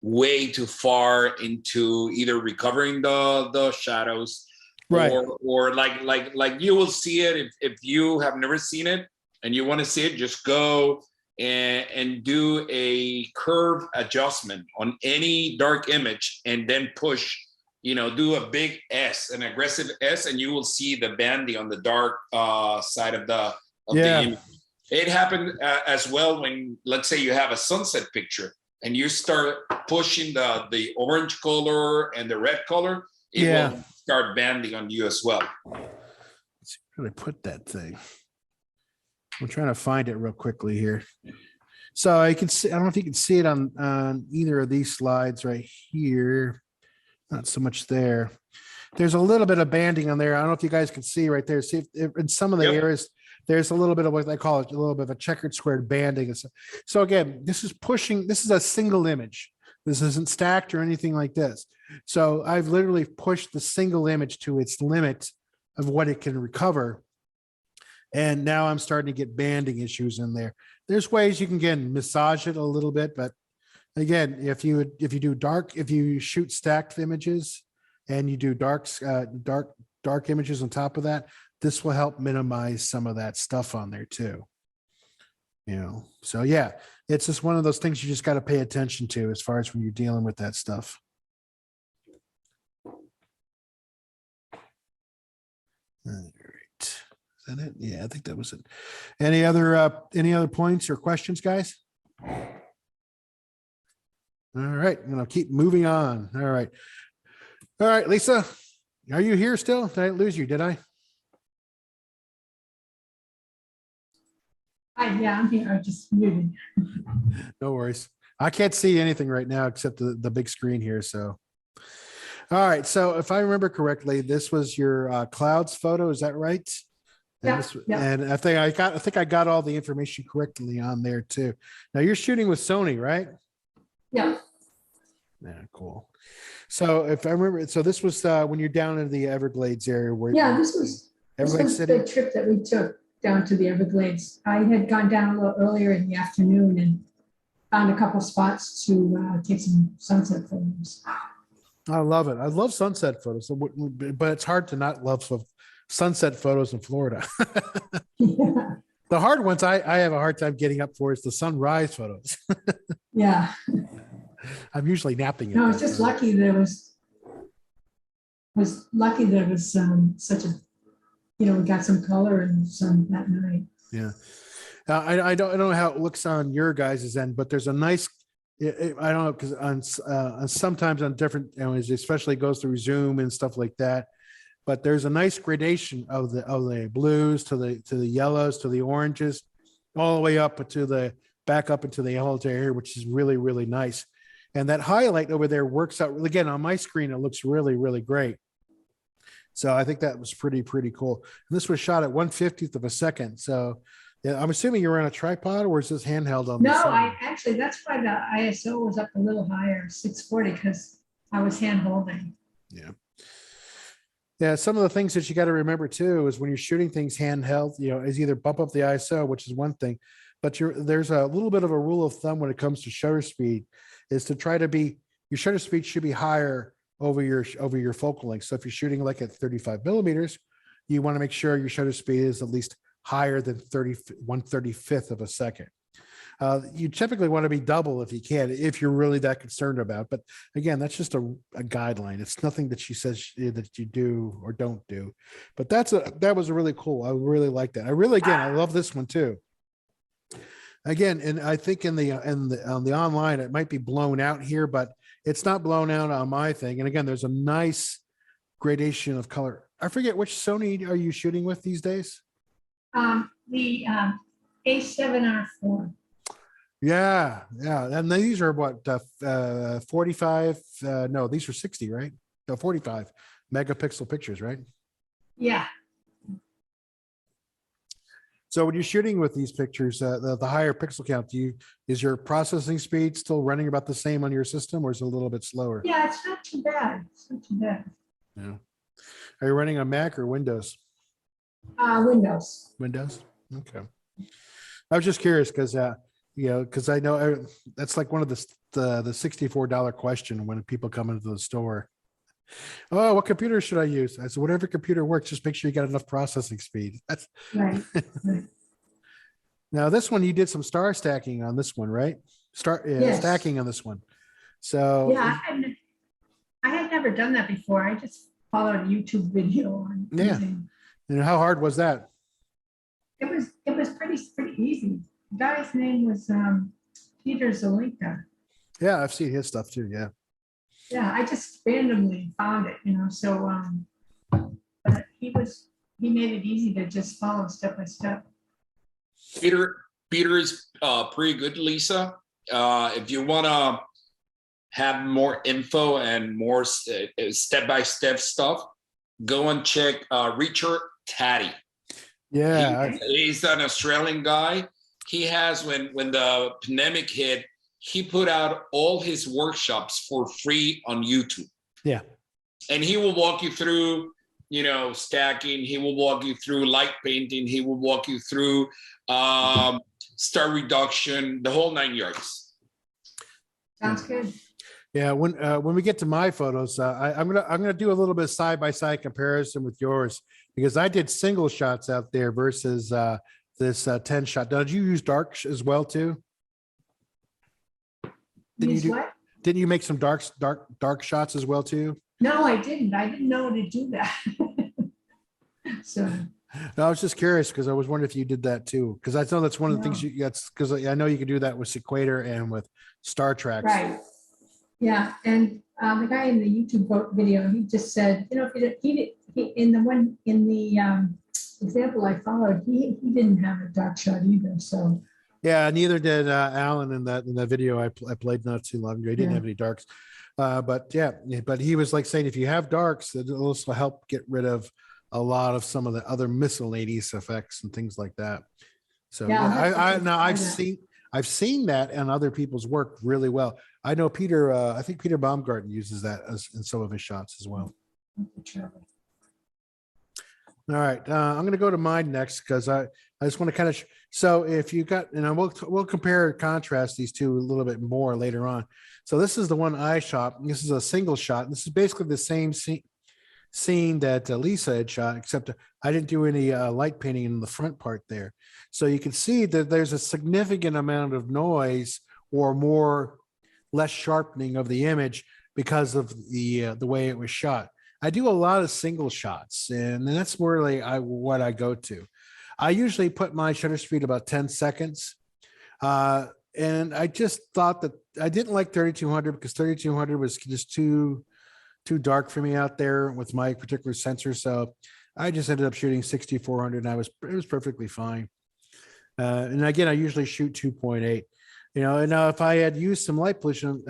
way too far into either recovering the shadows, right, or like you will see it if you have never seen it and you want to see it, just go and do a curve adjustment on any dark image and then push, do a big S, an aggressive S, and you will see the banding on the dark side of the image. It happened as well when, let's say, you have a sunset picture and you start pushing the orange color and the red color, it will start banding on you as well. Let's see where I put that thing. I'm trying to find it real quickly here. So I can see, I don't know if you can see it on either of these slides right here. Not so much there. There's a little bit of banding on there. I don't know if you guys can see right there. See if in some of the areas, there's a little bit of what they call it, a little bit of a checkered squared banding. So again, this is a single image. This isn't stacked or anything like this. So I've literally pushed the single image to its limit of what it can recover. And now I'm starting to get banding issues in there. There's ways you can, again, massage it a little bit, but again, if you shoot stacked images and you do dark images on top of that, this will help minimize some of that stuff on there too. So yeah, it's just one of those things you just got to pay attention to as far as when you're dealing with that stuff. All right. Is that it? Yeah, I think that was it. Any other points or questions, guys? All right, I'm gonna keep moving on. All right, Lisa, are you here still? Did I lose you? Did I? Yeah, I'm here. I just muted. No worries. I can't see anything right now except the big screen here. So, all right. So if I remember correctly, this was your clouds photo. Is that right? And, and I think I got all the information correctly on there too. Now you're shooting with Sony, right? Yeah. Yeah, cool. So if I remember, so this was when you're down in the Everglades area where this was City. The trip that we took down to the Everglades. I had gone down a little earlier in the afternoon and found a couple spots to take some sunset photos. I love it. I love sunset photos, but it's hard to not love sunset photos in Florida. Yeah. The hard ones I have a hard time getting up for is the sunrise photos. Yeah. I'm usually napping. No, I was just lucky there was such a, we got some color and sun that night. Yeah. I don't know how it looks on your guys' end, but there's a nice, I don't know, because on sometimes on different, especially goes through Zoom and stuff like that, but there's a nice gradation of the blues to the yellows to the oranges, all the way up to back up into the yellow area, which is really, really nice. And that highlight over there works out, again, on my screen, it looks really, really great. So I think that was pretty cool. And this was shot at 1/50th of a second. So Yeah, I'm assuming you're on a tripod, or is this handheld on the No, side? actually, that's why the ISO was up a little higher, 640, because I was hand holding. Yeah. Yeah, some of the things that you got to remember too is when you're shooting things handheld, is either bump up the ISO, which is one thing, but there's a little bit of a rule of thumb when it comes to shutter speed, is to try to be your shutter speed should be higher over your focal length. So if you're shooting like at 35 millimeters, you want to make sure your shutter speed is at least higher than 1/35th of a second. You typically want to be double if you can, if you're really that concerned about. But again, that's just a guideline. It's nothing that she says that you do or don't do. But that was really cool. I really like that. I love this one too. Again, and I think on the online, it might be blown out here, but it's not blown out on my thing. And again, there's a nice gradation of color. I forget which Sony are you shooting with these days? The A7R4. Yeah. And these are what, 45, no, these are 60, right? No, 45 megapixel pictures, right? Yeah. So when you're shooting with these pictures, the higher pixel count, is your processing speed still running about the same on your system, or is it a little bit slower? Yeah, it's not too bad. It's not too bad. Yeah. Are you running a Mac or Windows? Windows. Windows. Okay. I was just curious because because I know that's like one of the $64 question when people come into the store. Oh, what computer should I use? I said, whatever computer works, just make sure you got enough processing speed. That's Right. Now this one, you did some star stacking on this one, right? Yes. Stacking on this one. So Yeah, I had never done that before. I just followed a YouTube video on. Yeah. And how hard was that? It was pretty easy. The guy's name was Peter Zelinka. Yeah, I've seen his stuff too. Yeah. Yeah, I just randomly found it, so but he made it easy to just follow step by step. Peter is pretty good, Lisa. If you want to have more info and more step-by-step stuff, go and check Richard Taddy. Yeah. He's an Australian guy. He has, when the pandemic hit, he put out all his workshops for free on YouTube. Yeah. And he will walk you through, stacking. He will walk you through light painting. He will walk you through star reduction, the whole 9 yards. Sounds good. Yeah, when we get to my photos, I'm gonna do a little bit of side-by-side comparison with yours, because I did single shots out there versus this 10 shot. Did you use dark as well too? Didn't you make some dark shots as well too? No, I didn't. I didn't know to do that. So No, I was just curious because I was wondering if you did that too. Because I know that's one of the things because I know you can do that with Sequator and with Star Tracks. right. Yeah, and the guy in the YouTube video, he just said, he in the example I followed, he didn't have a dark shot either. So yeah, neither did Alan in that video I played not too long ago. He didn't have any darks, but he was like saying if you have darks, it'll also help get rid of a lot of some of the other miscellaneous effects and things like that. So I've seen that in other people's work really well. I know Peter. I think Peter Baumgarten uses that in some of his shots as well. All right, I'm going to go to mine next because I just want to kind of. So if you got, and we'll compare and contrast these two a little bit more later on. So this is the one I shot. This is a single shot. This is basically the same scene that Lisa had shot, except I didn't do any light painting in the front part there. So you can see that there's a significant amount of noise or less sharpening of the image because of the way it was shot. I do a lot of single shots, and that's really what I go to. I usually put my shutter speed about 10 seconds. And I just thought that I didn't like 3200 because 3200 was just too dark for me out there with my particular sensor. So I just ended up shooting 6400 and it was perfectly fine. And again, I usually shoot 2.8, and if I had used some light pollution,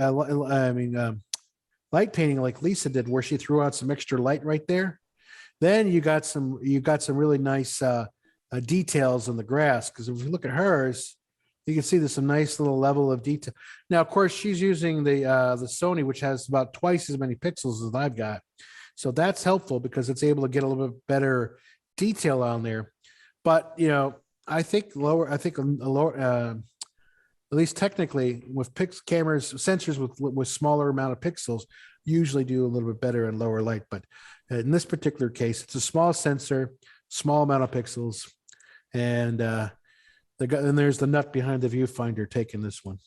light painting like Lisa did, where she threw out some extra light right there, then you got some really nice details in the grass. Because if you look at hers, you can see there's a nice little level of detail. Now, of course, she's using the Sony, which has about twice as many pixels as I've got. So that's helpful because it's able to get a little bit better detail on there. But, I think a lower, at least technically with cameras, sensors with smaller amount of pixels usually do a little bit better in lower light. But in this particular case, it's a small sensor, small amount of pixels. And there's the nut behind the viewfinder taking this one.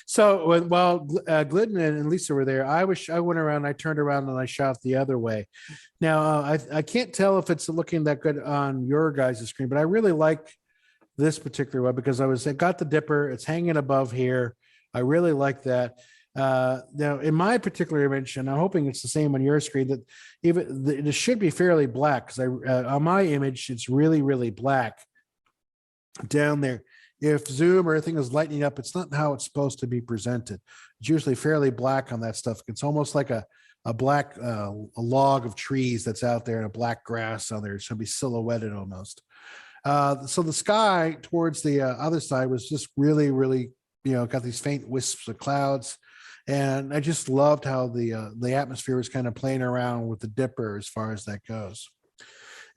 So while Glidden and Lisa were there, I went around, I turned around and I shot the other way. Now, I can't tell if it's looking that good on your guys' screen, but I really like this particular one because I got the dipper, it's hanging above here. I really like that. Now, in my particular image, and I'm hoping it's the same on your screen, that it should be fairly black because on my image, it's really, really black down there. If zoom or anything is lightening up, it's not how it's supposed to be presented. It's usually fairly black on that stuff. It's almost like a black a log of trees that's out there and a black grass on there. It should be silhouetted almost. So the sky towards the other side was just really, really, got these faint wisps of clouds. And I just loved how the atmosphere was kind of playing around with the dipper as far as that goes.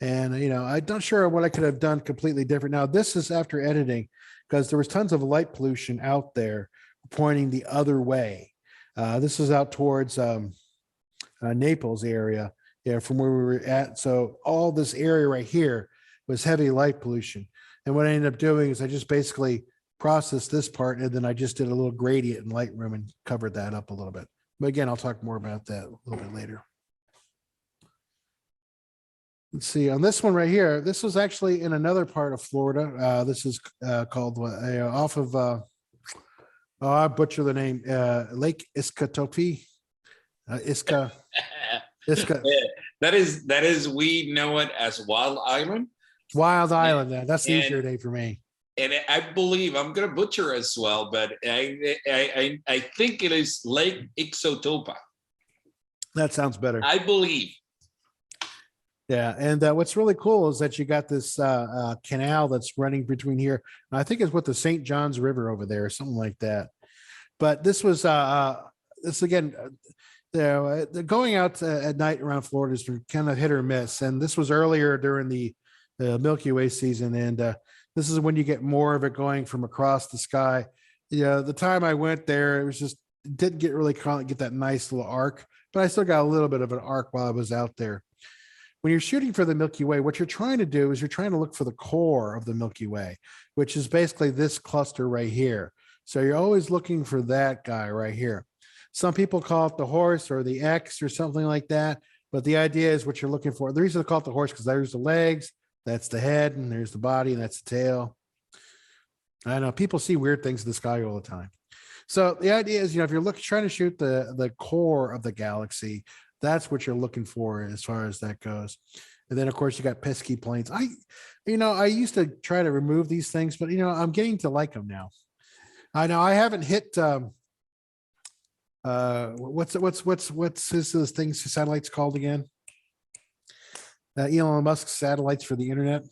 And, I'm not sure what I could have done completely different. Now, this is after editing because there was tons of light pollution out there pointing the other way. This is out towards Naples area, from where we were at. So all this area right here was heavy light pollution. And what I ended up doing is I just basically processed this part and then I just did a little gradient in Lightroom and covered that up a little bit. But again, I'll talk more about that a little bit later. Let's see, on this one right here, this was actually in another part of Florida. This is called off of, I butcher the name, Lake Iskatopi. Iska. That is, we know it as Wild Island. Wild Island, that's the easier name for me. And I believe, I'm going to butcher as well, but I think it is Lake Ixotopa. That sounds better. I believe. Yeah, and what's really cool is that you got this canal that's running between here. I think it's what the St. John's River over there, or something like that. But this was this again. Going out at night around Florida is kind of hit or miss, and this was earlier during the Milky Way season, and this is when you get more of it going from across the sky. The time I went there, it was just didn't get that nice little arc, but I still got a little bit of an arc while I was out there. When you're shooting for the Milky Way, what you're trying to do is you're trying to look for the core of the Milky Way, which is basically this cluster right here. So you're always looking for that guy right here. Some people call it the horse or the X or something like that. But the idea is what you're looking for. The reason they call it the horse because there's the legs, that's the head, and there's the body, and that's the tail. I know people see weird things in the sky all the time. So the idea is, if you're trying to shoot the core of the galaxy, that's what you're looking for as far as that goes. And then, of course, you got pesky planes. I used to try to remove these things, but, I'm getting to like them now. I know I haven't hit what's his things satellites called again? Elon Musk's satellites for the internet.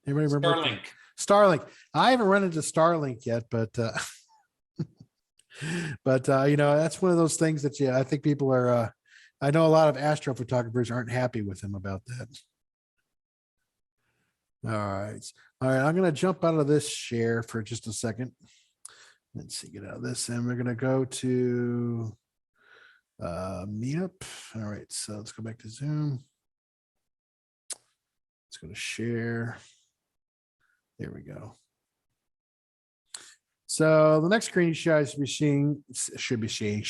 Anybody remember? Starlink. I haven't run into Starlink yet, but that's one of those things that I think people are. I know a lot of astrophotographers aren't happy with him about that. All right. I'm going to jump out of this share for just a second. Let's see, get out of this, and we're going to go to Meetup. All right, so let's go back to Zoom. Let's go to share. There we go. So the next screen you guys should be seeing.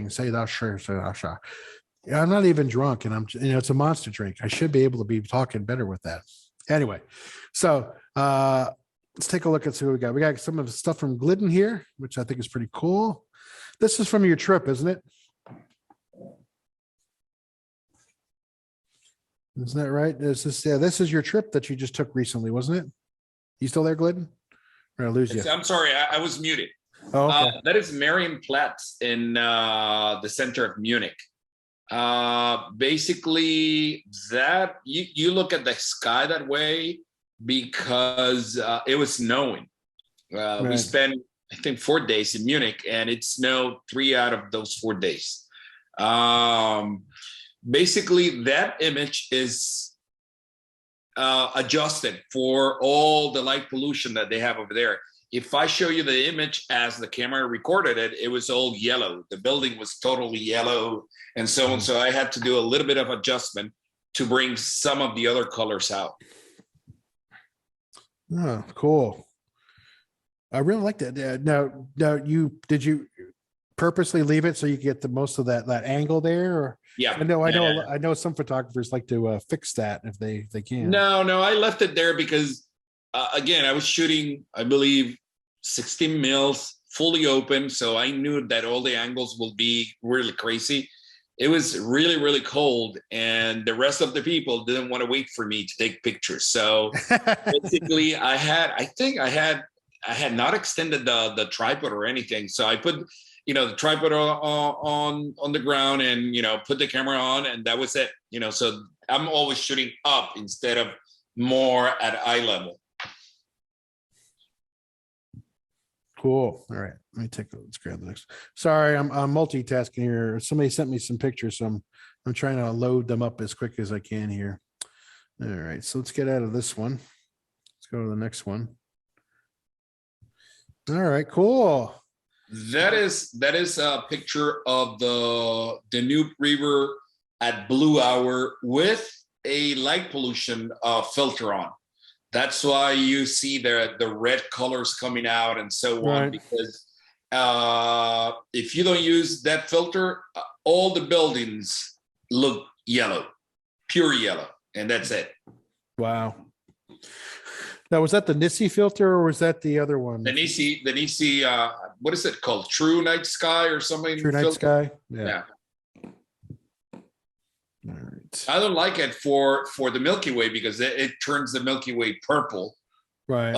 Say that, sure. I'm not even drunk, and it's a monster drink. I should be able to be talking better with that. Anyway, so let's take a look and see what we got. We got some of the stuff from Glidden here, which I think is pretty cool. This is from your trip, isn't it? Isn't that right? This is your trip that you just took recently, wasn't it? You still there, Glidden? Or did I lose you? I'm sorry, I was muted. Oh, okay. That is Marienplatz in the center of Munich. Basically, that you look at the sky that way because it was snowing. We Right. spent, I think, 4 days in Munich, and it snowed 3 out of those 4 days. Basically, that image is adjusted for all the light pollution that they have over there. If I show you the image as the camera recorded it, it was all yellow. The building was totally yellow and so on. So I had to do a little bit of adjustment to bring some of the other colors out. Oh, cool. I really like that. Now, did you purposely leave it so you get the most of that angle there? Or Yeah. I know some photographers like to fix that if they can. No, I left it there because again, I was shooting, I believe, 16 mils fully open. So I knew that all the angles will be really crazy. It was really, really cold. And the rest of the people didn't want to wait for me to take pictures. So basically I had not extended the tripod or anything. So I put, the tripod on the ground and, put the camera on, and that was it. So I'm always shooting up instead of more at eye level. Cool. All right. Let's grab the next. Sorry, I'm multitasking here. Somebody sent me some pictures, so I'm trying to load them up as quick as I can here. All right. So let's get out of this one. Let's go to the next one. All right, cool. That is a picture of the Danube River at blue hour with a light pollution filter on. That's why you see the red colors coming out and so on, Right. because if you don't use that filter, all the buildings look yellow, pure yellow, and that's it. Wow. Now, was that the Nisi filter or was that the other one? The Nisi, what is it called? True Night Sky or something? True Night filter? Sky? Yeah. All right. I don't like it for the Milky Way because it turns the Milky Way purple. Right.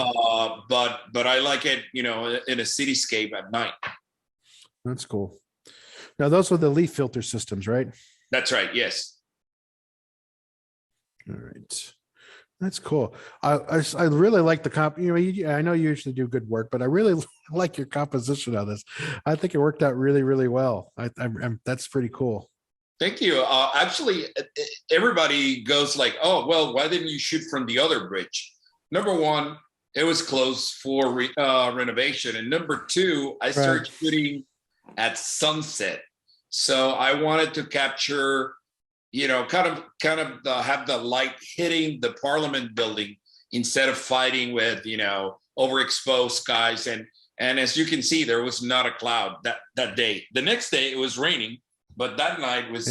But I like it, in a cityscape at night. That's cool. Now, those were the leaf filter systems, right? That's right. Yes. All right. That's cool. I really like the comp. I know you usually do good work, but I really like your composition on this. I think it worked out really, really well. That's pretty cool. Thank you. Actually, everybody goes like, "Oh, well, why didn't you shoot from the other bridge?" Number one, it was closed for renovation, and number two, I started shooting at sunset, so I wanted to capture, kind of have the light hitting the Parliament building instead of fighting with, overexposed skies. And as you can see, there was not a cloud that day. The next day it was raining, but that night was,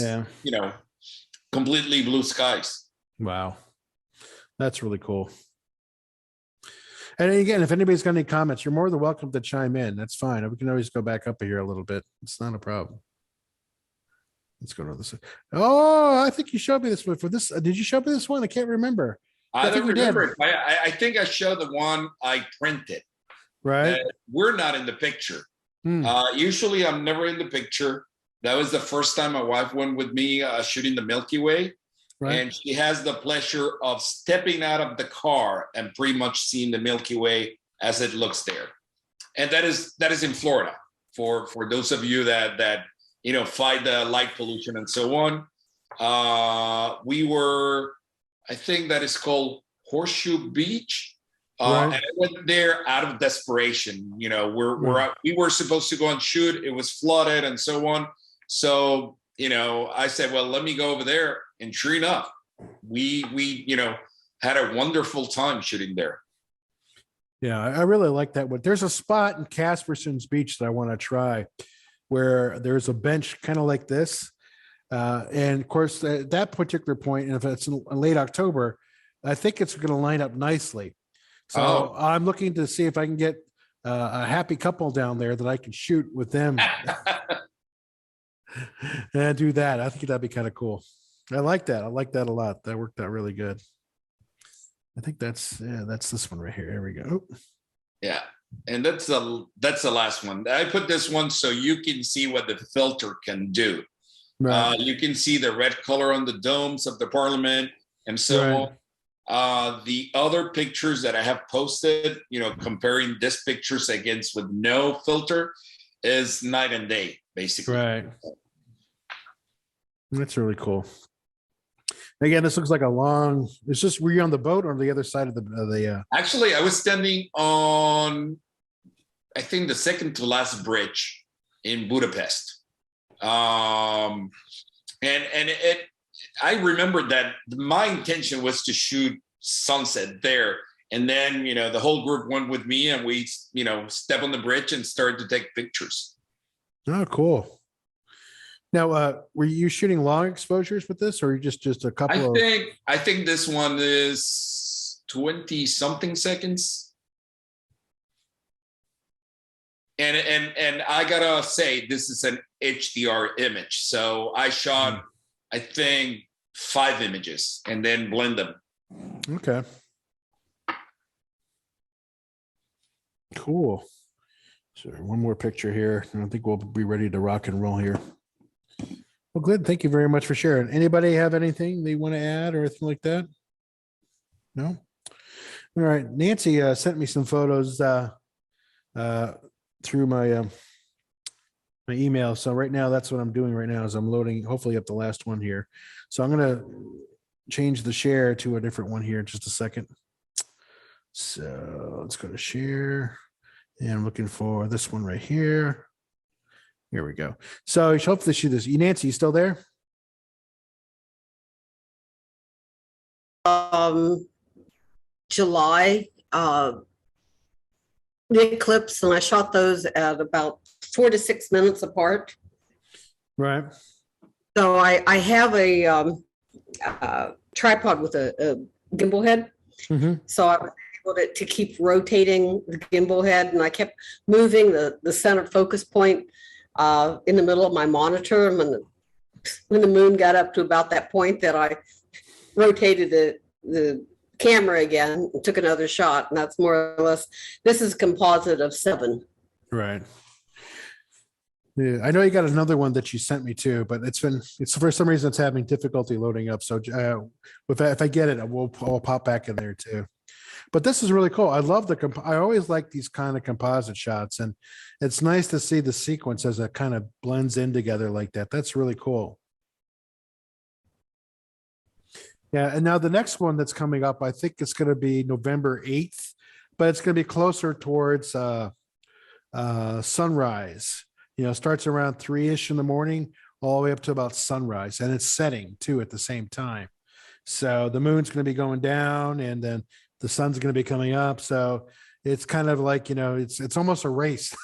completely blue skies. Wow. That's really cool. And again, if anybody's got any comments, you're more than welcome to chime in. That's fine. We can always go back up here a little bit. It's not a problem. Let's go to this. Oh, I think you showed me this one for this. Did you show me this one? I can't remember. I don't remember. I think I showed the one I printed. Right. We're not in the picture. Usually I'm never in the picture. That was the first time my wife went with me shooting the Milky Way. Right. And she has the pleasure of stepping out of the car and pretty much seeing the Milky Way as it looks there. And that is in Florida for those of you that fight the light pollution and so on. We were, I think that is called Horseshoe Beach. And I went there out of desperation. We were supposed to go and shoot. It was flooded and so on. So, I said, well, let me go over there. And sure enough, we had a wonderful time shooting there. Yeah, I really like that one. There's a spot in Casperson's Beach that I want to try, where there's a bench kind of like this. And of course, at that particular point, and if it's in late October, I think it's going to line up nicely. So I'm looking to see if I can get a happy couple down there that I can shoot with them and do that. I think that'd be kind of cool. I like that. I like that a lot. That worked out really good. I think that's this one right here. Here we go. Yeah. And that's the last one. I put this one so you can see what the filter can do. Right. You can see the red color on the domes of the parliament and so on. The other pictures that I have posted, comparing this pictures against with no filter is night and day, basically. Right. That's really cool. Again, this looks like a long. It's just, were you on the boat or on the other side of the? Actually, I was standing on, I think, the second to last bridge in Budapest. And I remember that my intention was to shoot sunset there. And then, the whole group went with me and we, stepped on the bridge and started to take pictures. Oh, cool. Now, were you shooting long exposures with this, or just a couple? I think this one is 20 something seconds. And I gotta say, this is an HDR image. So I shot, I think, 5 images and then blend them. Okay. Cool. So one more picture here. I think we'll be ready to rock and roll here. Well, good. Thank you very much for sharing. Anybody have anything they want to add or anything like that? No? All right. Nancy sent me some photos through my my email. So right now, that's what I'm doing right now is I'm loading, hopefully up the last one here. So I'm going to change the share to a different one here in just a second. So let's go to share. And I'm looking for this one right here. Here we go. So hopefully shoot this. Nancy, you still there? July, the eclipse, and I shot those at about 4 to 6 minutes apart. Right. So I have a tripod with a gimbal head. Mm-hmm. So I was able to keep rotating the gimbal head, and I kept moving the center focus point in the middle of my monitor. And when the moon got up to about that point, that I rotated the camera again and took another shot. And that's more or less, this is a composite of 7. Right. Yeah, I know you got another one that you sent me too, but it's for some reason it's having difficulty loading up. So if I get it, I'll pop back in there too. But this is really cool. I love I always like these kind of composite shots, and it's nice to see the sequence as it kind of blends in together like that. That's really cool. Yeah, and now the next one that's coming up, I think it's going to be November 8th, but it's going to be closer towards sunrise. Starts around 3-ish in the morning, all the way up to about sunrise, and it's setting too at the same time. So the moon's going to be going down, and then the sun's going to be coming up. So it's kind of like, it's almost a race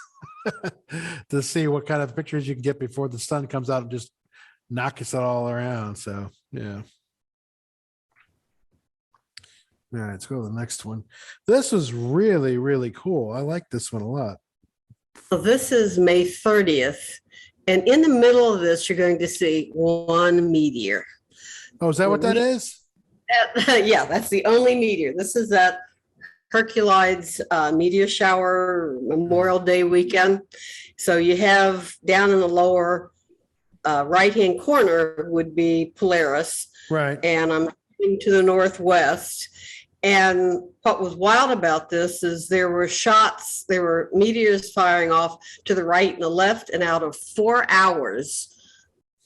to see what kind of pictures you can get before the sun comes out and just knocks it all around. So, yeah. All right, let's go to the next one. This was really, really cool. I like this one a lot. So this is May 30th. And in the middle of this, you're going to see one meteor. Oh, is that what that is? Yeah, that's the only meteor. This is that Hercules meteor shower Memorial Day weekend. So you have down in the lower right-hand corner would be Polaris. Right. And I'm looking to the northwest. And what was wild about this is there were meteors firing off to the right and the left, and out of 4 hours,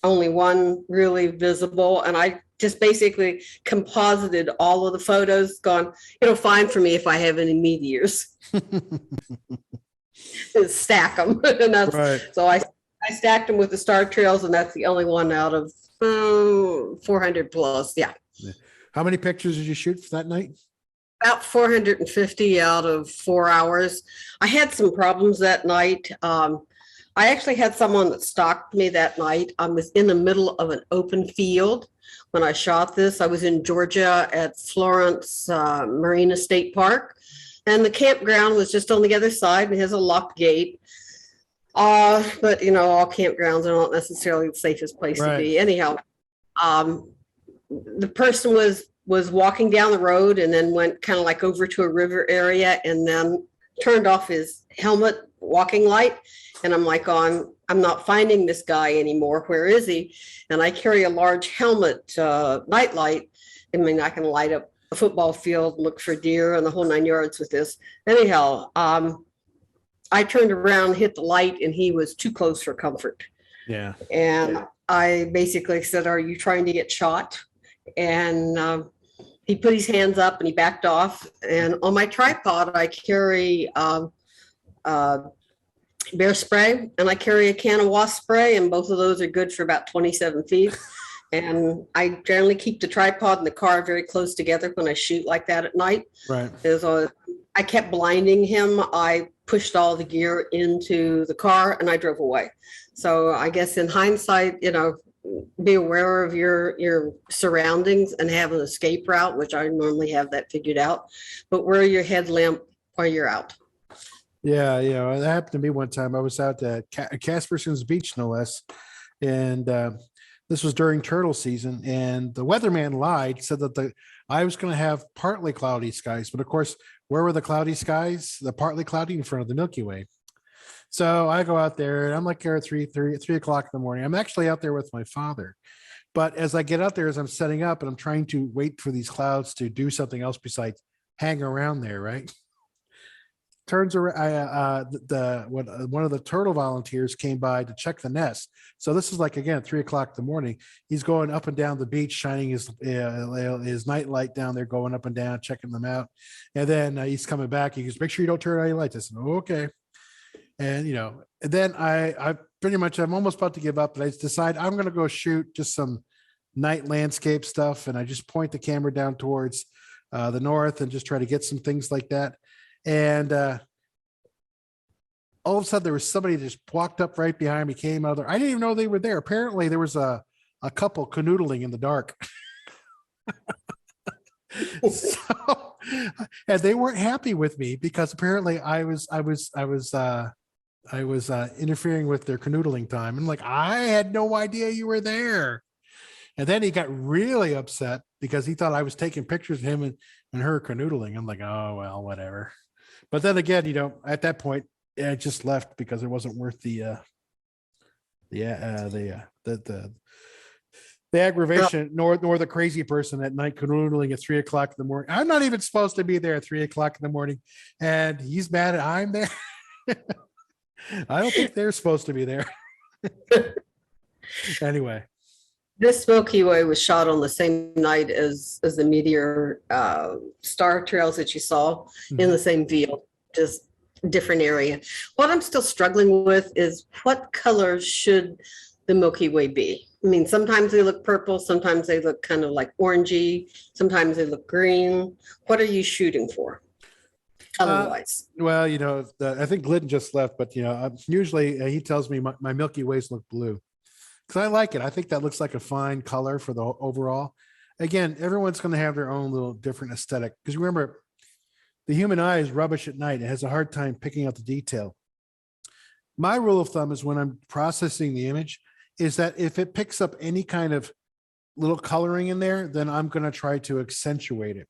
only one really visible. And I just basically composited all of the photos, gone, it'll find for me if I have any meteors. Stack them. And that's, right. So I stacked them with the star trails, and that's the only one out of 400 plus. Yeah. How many pictures did you shoot for that night? About 450 out of 4 hours. I had some problems that night. I actually had someone that stalked me that night. I was in the middle of an open field when I shot this. I was in Georgia at Florence Marina State Park, and the campground was just on the other side, and it has a locked gate. But all campgrounds are not necessarily the safest place to be. Anyhow, the person was walking down the road and then went kind of like over to a river area, and then turned off his helmet walking light. And I'm like, I'm not finding this guy anymore. Where is he? And I carry a large helmet night light. I mean, I can light up a football field, look for deer and the whole 9 yards with this. Anyhow, I turned around, hit the light, and he was too close for comfort. Yeah. And I basically said, "Are you trying to get shot?" And he put his hands up and he backed off. And on my tripod, I carry bear spray and I carry a can of wasp spray, and both of those are good for about 27 feet. And I generally keep the tripod and the car very close together when I shoot like that at night. Right. I kept blinding him. I pushed all the gear into the car and I drove away. So I guess in hindsight, be aware of your surroundings and have an escape route, which I normally have that figured out, but wear your headlamp while you're out. Yeah. That happened to me one time. I was out at Casperson's Beach, no less. And this was during turtle season. And the weatherman lied, said that I was going to have partly cloudy skies. But of course, where were the cloudy skies? The partly cloudy in front of the Milky Way. So I go out there and I'm like here at 3 o'clock in the morning. I'm actually out there with my father. But as I get out there, as I'm setting up and I'm trying to wait for these clouds to do something else besides hang around there, right? Turns around, one of the turtle volunteers came by to check the nest. So this is like, again, 3 o'clock in the morning. He's going up and down the beach, shining his night light down there, going up and down, checking them out. And then he's coming back. He goes, "Make sure you don't turn on your lights." I said, "Oh, okay." And, then I pretty much, I'm almost about to give up, but I decide I'm going to go shoot just some night landscape stuff. And I just point the camera down towards the north and just try to get some things like that. And all of a sudden there was somebody that just walked up right behind me, came out there. I didn't even know they were there. Apparently there was a couple canoodling in the dark. So, and they weren't happy with me because apparently I was interfering with their canoodling time. And like, I had no idea you were there. And then he got really upset because he thought I was taking pictures of him and her canoodling. I'm like, oh, well, whatever. But then again, at that point, I just left because it wasn't worth the aggravation, nor the crazy person at night canoodling at 3 o'clock in the morning. I'm not even supposed to be there at 3 o'clock in the morning, and he's mad at I'm there. I don't think they're supposed to be there. Anyway. This Milky Way was shot on the same night as the meteor star trails that you saw in the same field, just different area. What I'm still struggling with is what color should the Milky Way be? I mean, sometimes they look purple, sometimes they look kind of like orangey, sometimes they look green. What are you shooting for? Color-wise? Well, I think Glidden just left, but usually he tells me my Milky Ways look blue. Because I like it. I think that looks like a fine color for the overall. Again, everyone's going to have their own little different aesthetic. Because remember, the human eye is rubbish at night. It has a hard time picking out the detail. My rule of thumb is when I'm processing the image is that if it picks up any kind of little coloring in there, then I'm going to try to accentuate it.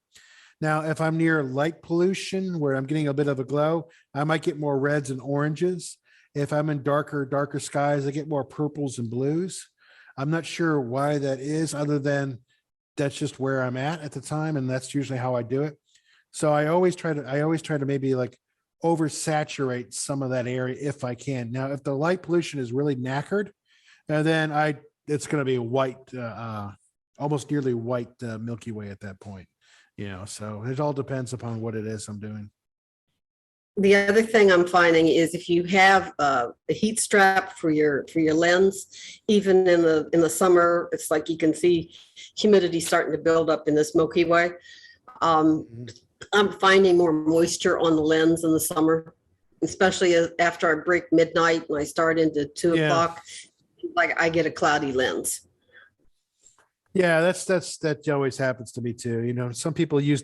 Now, if I'm near light pollution where I'm getting a bit of a glow, I might get more reds and oranges. If I'm in darker skies, I get more purples and blues. I'm not sure why that is, other than that's just where I'm at the time, and that's usually how I do it. So I always try to maybe like oversaturate some of that area if I can. Now, if the light pollution is really knackered, then it's going to be white, almost nearly white Milky Way at that point. So it all depends upon what it is I'm doing. The other thing I'm finding is if you have a heat strap for your lens, even in the summer, it's like you can see humidity starting to build up in this Milky Way. I'm finding more moisture on the lens in the summer, especially after I break midnight and I start into 2 o'clock. Like I get a cloudy lens. Yeah, that always happens to me too. Some people use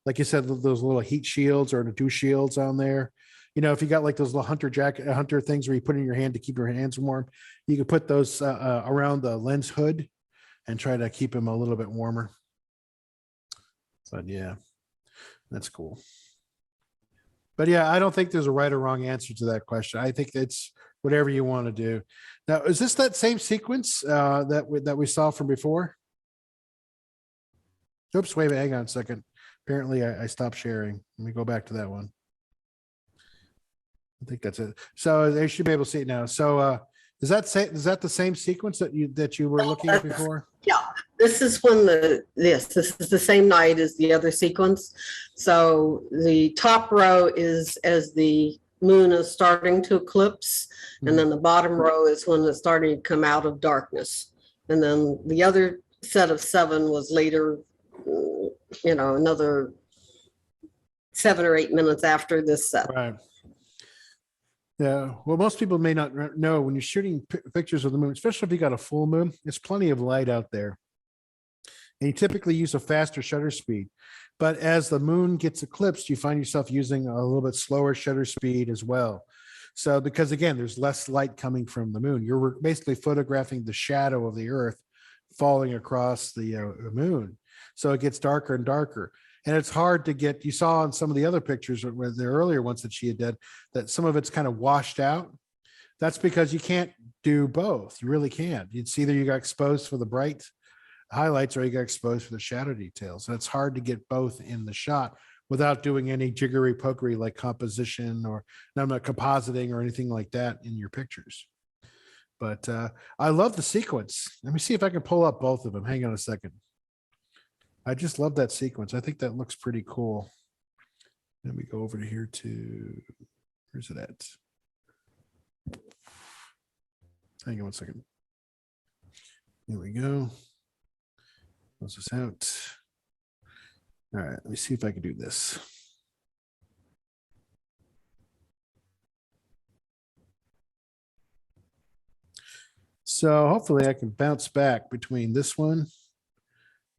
like you said, those little heat shields or the dew shields on there. If you got like those little hunter things where you put in your hand to keep your hands warm, you can put those around the lens hood and try to keep them a little bit warmer. But yeah, that's cool. But yeah, I don't think there's a right or wrong answer to that question. I think it's whatever you want to do. Now, is this that same sequence that we saw from before? Oops, wait, hang on a second. Apparently I stopped sharing. Let me go back to that one. I think that's it. So they should be able to see it now. So is that the same sequence that you were looking at before? Yeah, this is this is the same night as the other sequence. So the top row is as the moon is starting to eclipse, and then the bottom row is when it's starting to come out of darkness. And then the other set of 7 was later, another 7 or 8 minutes after this set. Right. Yeah. Well, most people may not know when you're shooting pictures of the moon, especially if you got a full moon, there's plenty of light out there. And you typically use a faster shutter speed. But as the moon gets eclipsed, you find yourself using a little bit slower shutter speed as well. So because again, there's less light coming from the moon. You're basically photographing the shadow of the Earth falling across the moon. So it gets darker and darker. And it's hard to get, you saw in some of the other pictures, the earlier ones that she had done, that some of it's kind of washed out. That's because you can't do both. You really can't. It's either you got exposed for the bright highlights or you got exposed for the shadow details. And it's hard to get both in the shot without doing any jiggery pokery like composition or not compositing or anything like that in your pictures. But I love the sequence. Let me see if I can pull up both of them. Hang on a second. I just love that sequence. I think that looks pretty cool. Let me go over to here to, where's it at? Hang on one second. Here we go. Close this out. All right, let me see if I can do this. So hopefully I can bounce back between this one.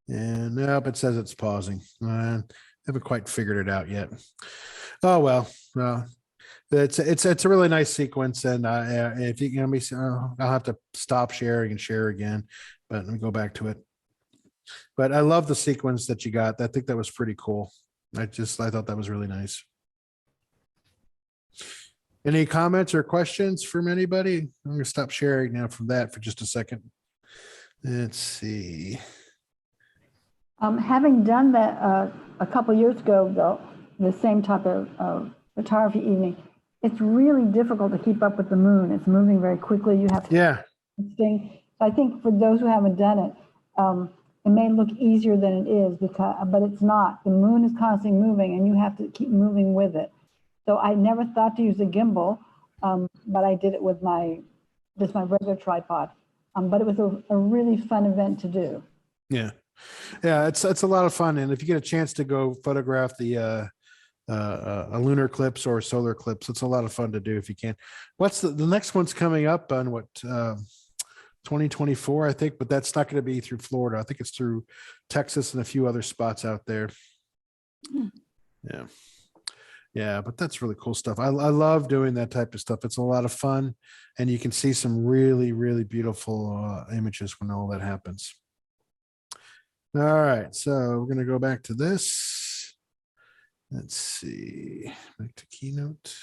And nope, it says it's pausing. I haven't quite figured it out yet. Oh well, it's a really nice sequence, and if you can, I'll have to stop sharing and share again. But let me go back to it. But I love the sequence that you got. I think that was pretty cool. I thought that was really nice. Any comments or questions from anybody? I'm going to stop sharing now from that for just a second. Let's see. Having done that a couple years ago, though, the same type of photography evening, it's really difficult to keep up with the moon. It's moving very quickly. You have to sting. So I think for those who haven't done it, it may look easier than it is, but it's not. The moon is constantly moving, and you have to keep moving with it. So I never thought to use a gimbal, but I did it with my regular tripod. But it was a really fun event to do. Yeah. Yeah, it's a lot of fun, and if you get a chance to go photograph the a lunar eclipse or a solar eclipse, it's a lot of fun to do if you can. What's the next one's coming up on 2024, I think, but that's not going to be through Florida. I think it's through Texas and a few other spots out there. Yeah, but that's really cool stuff. I love doing that type of stuff. It's a lot of fun, and you can see some really, really beautiful images when all that happens. All right, so we're going to go back to this. Let's see, back to Keynote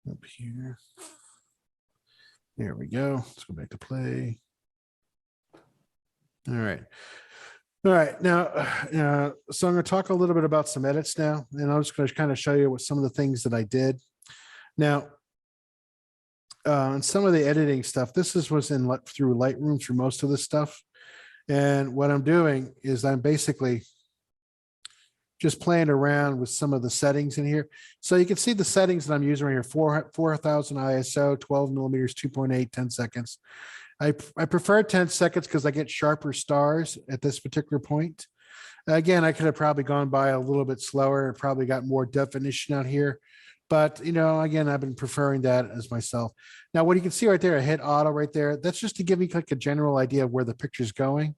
up here. There we go. Let's go back to play. All right. All right. Now, so I'm going to talk a little bit about some edits now, and I'm just going to kind of show you what some of the things that I did. Now, and some of the editing stuff, this was through Lightroom through most of this stuff. And what I'm doing is I'm basically just playing around with some of the settings in here. So you can see the settings that I'm using right here, 4,000 ISO, 12 millimeters, 2.8, 10 seconds. I prefer 10 seconds because I get sharper stars at this particular point. Again, I could have probably gone by a little bit slower and probably got more definition out here. But, again, I've been preferring that as myself. Now, what you can see right there, I hit auto right there. That's just to give me like a general idea of where the picture's going.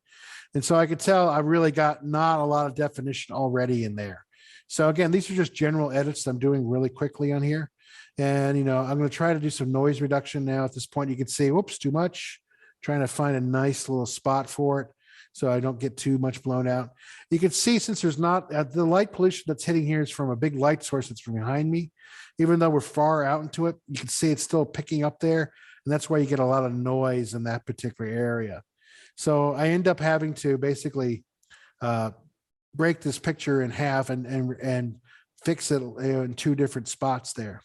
And so I could tell I really got not a lot of definition already in there. So again, these are just general edits I'm doing really quickly on here. And, I'm going to try to do some noise reduction now. At this point, you can see, whoops, too much. Trying to find a nice little spot for it. so I don't get too much blown out. You can see, since there's not the light pollution that's hitting here is from a big light source that's from behind me. Even though we're far out into it, you can see it's still picking up there. And that's why you get a lot of noise in that particular area. So I end up having to basically break this picture in half and fix it in two different spots there.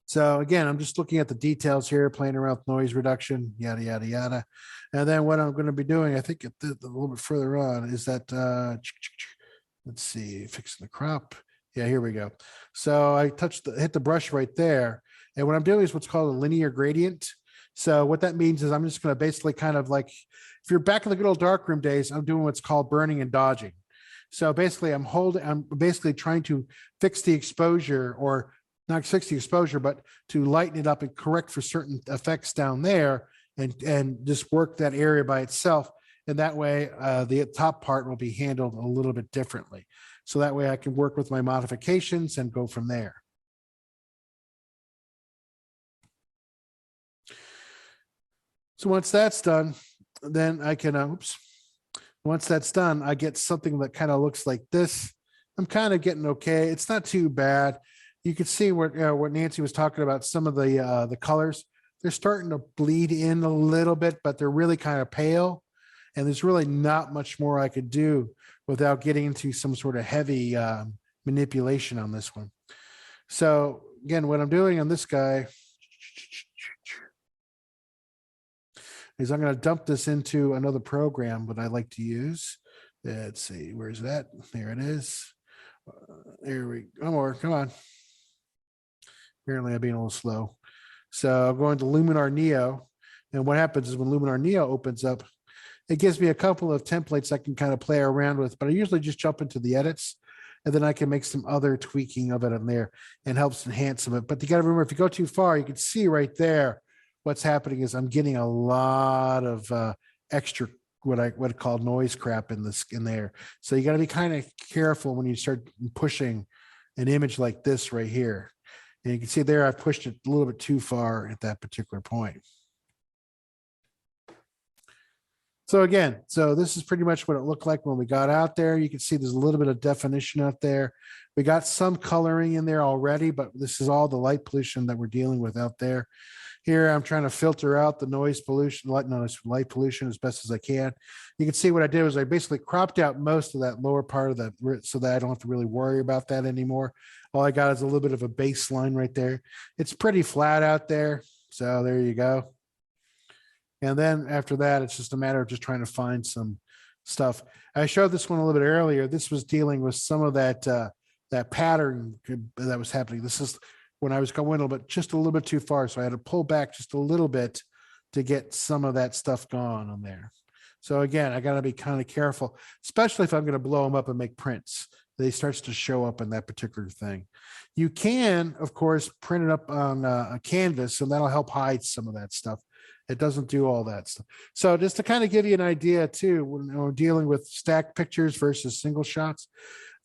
So again, I'm just looking at the details here, playing around with noise reduction, yada, yada, yada. And then what I'm going to be doing, I think a little bit further on, is that, let's see, fixing the crop. Yeah, here we go. So I hit the brush right there. And what I'm doing is what's called a linear gradient. So what that means is I'm just going to basically kind of like, if you're back in the good old darkroom days, I'm doing what's called burning and dodging. So basically I'm basically trying to fix the exposure, or not fix the exposure, but to lighten it up and correct for certain effects down there, and just work that area by itself. And that way the top part will be handled a little bit differently. So that way I can work with my modifications and go from there. So once that's done, then I can, once that's done, I get something that kind of looks like this. I'm kind of getting okay. It's not too bad. You can see what Nancy was talking about, some of the colors. They're starting to bleed in a little bit, but they're really kind of pale. And there's really not much more I could do without getting into some sort of heavy manipulation on this one. So again, what I'm doing on this guy is I'm going to dump this into another program that I like to use. Let's see, where's that? There it is. There we go. Come on. Apparently I'm being a little slow. So I'm going to Luminar Neo. And what happens is when Luminar Neo opens up, it gives me a couple of templates I can kind of play around with, but I usually just jump into the edits, and then I can make some other tweaking of it in there and helps enhance some of it. But you got to remember, if you go too far, you can see right there, what's happening is I'm getting a lot of extra what I call noise crap in there. So you got to be kind of careful when you start pushing an image like this right here. And you can see there, I've pushed it a little bit too far at that particular point. So again, this is pretty much what it looked like when we got out there. You can see there's a little bit of definition out there. We got some coloring in there already, but this is all the light pollution that we're dealing with out there. Here, I'm trying to filter out the noise pollution, light pollution as best as I can. You can see what I did was I basically cropped out most of that lower part of that so that I don't have to really worry about that anymore. All I got is a little bit of a baseline right there. It's pretty flat out there. So there you go. And then after that, it's just a matter of just trying to find some stuff. I showed this one a little bit earlier. This was dealing with some of that pattern that was happening. This is when I was going just a little bit too far. So I had to pull back just a little bit to get some of that stuff gone on there. So again, I got to be kind of careful, especially if I'm going to blow them up and make prints. They starts to show up in that particular thing. You can, of course, print it up on a canvas, and that'll help hide some of that stuff. It doesn't do all that stuff. So just to kind of give you an idea too, when we're dealing with stacked pictures versus single shots,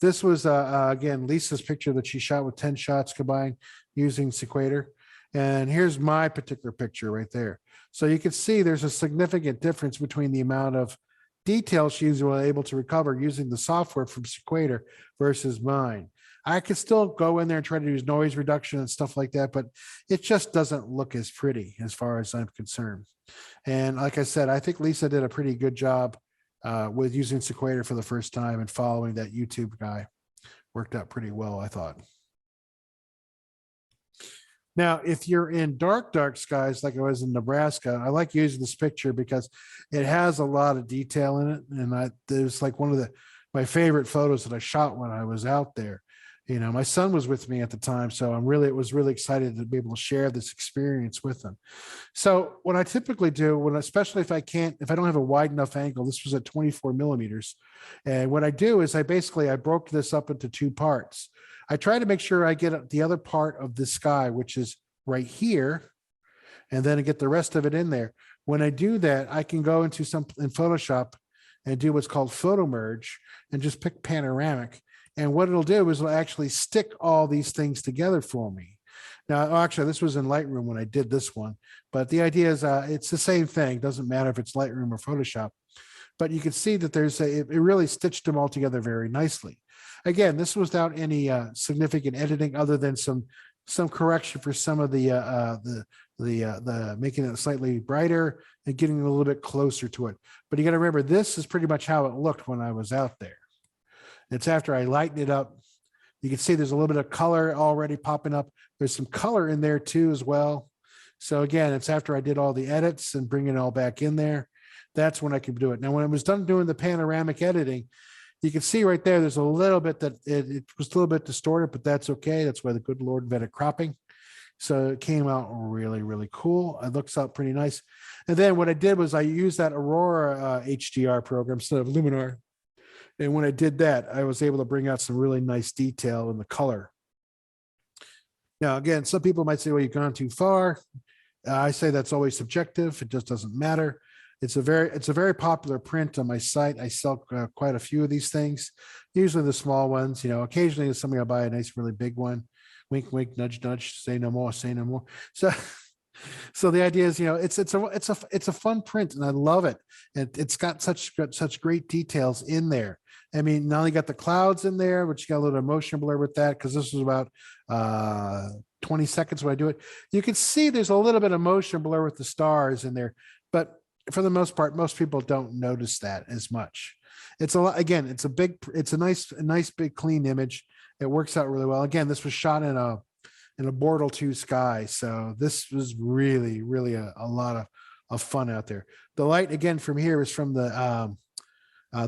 this was, again, Lisa's picture that she shot with 10 shots combined using Sequator. And here's my particular picture right there. So you can see there's a significant difference between the amount of detail she was able to recover using the software from Sequator versus mine. I could still go in there and try to use noise reduction and stuff like that, but it just doesn't look as pretty as far as I'm concerned. And like I said, I think Lisa did a pretty good job with using Sequator for the first time and following that YouTube guy. Worked out pretty well, I thought. Now, if you're in dark skies, like I was in Nebraska, I like using this picture because it has a lot of detail in it. And there's like one of my favorite photos that I shot when I was out there. You know, my son was with me at the time, so was really excited to be able to share this experience with him. So what I typically do, especially if I don't have a wide enough angle, this was at 24 millimeters. And what I do is I broke this up into two parts. I try to make sure I get the other part of the sky, which is right here, and then I get the rest of it in there. When I do that, I can go into in Photoshop and do what's called photo merge and just pick panoramic. And what it'll do is it'll actually stick all these things together for me. Now, actually, this was in Lightroom when I did this one, but the idea is it's the same thing. Doesn't matter if it's Lightroom or Photoshop. but you can see that it really stitched them all together very nicely. Again, this was without any significant editing other than some correction for some of the making it slightly brighter and getting a little bit closer to it. But you got to remember, this is pretty much how it looked when I was out there. It's after I lightened it up. You can see there's a little bit of color already popping up. There's some color in there too as well. So again, it's after I did all the edits and bring it all back in there. That's when I could do it. Now, when I was done doing the panoramic editing, you can see right there, there's a little bit that it was a little bit distorted, but that's okay. That's why the good Lord invented cropping. So it came out really, really cool. It looks out pretty nice. And then what I did was I used that Aurora HDR program instead of Luminar. And when I did that, I was able to bring out some really nice detail in the color. Now, again, some people might say, well, you've gone too far. I say that's always subjective. It just doesn't matter. It's a very popular print on my site. I sell quite a few of these things, usually the small ones. You know, occasionally somebody will buy a nice, really big one. Wink, wink, nudge, nudge. Say no more. Say no more. So the idea is, you know, it's a fun print, and I love it. It's got such great details in there. I mean, not only got the clouds in there, but you got a little motion blur with that, because this was about 20 seconds when I do it. You can see there's a little bit of motion blur with the stars in there, but for the most part, most people don't notice that as much. It's a lot. Again, it's a nice big clean image. It works out really well. Again, this was shot in a Bortle 2 sky, so this was really, really a lot of fun out there. The light, again, from here is from the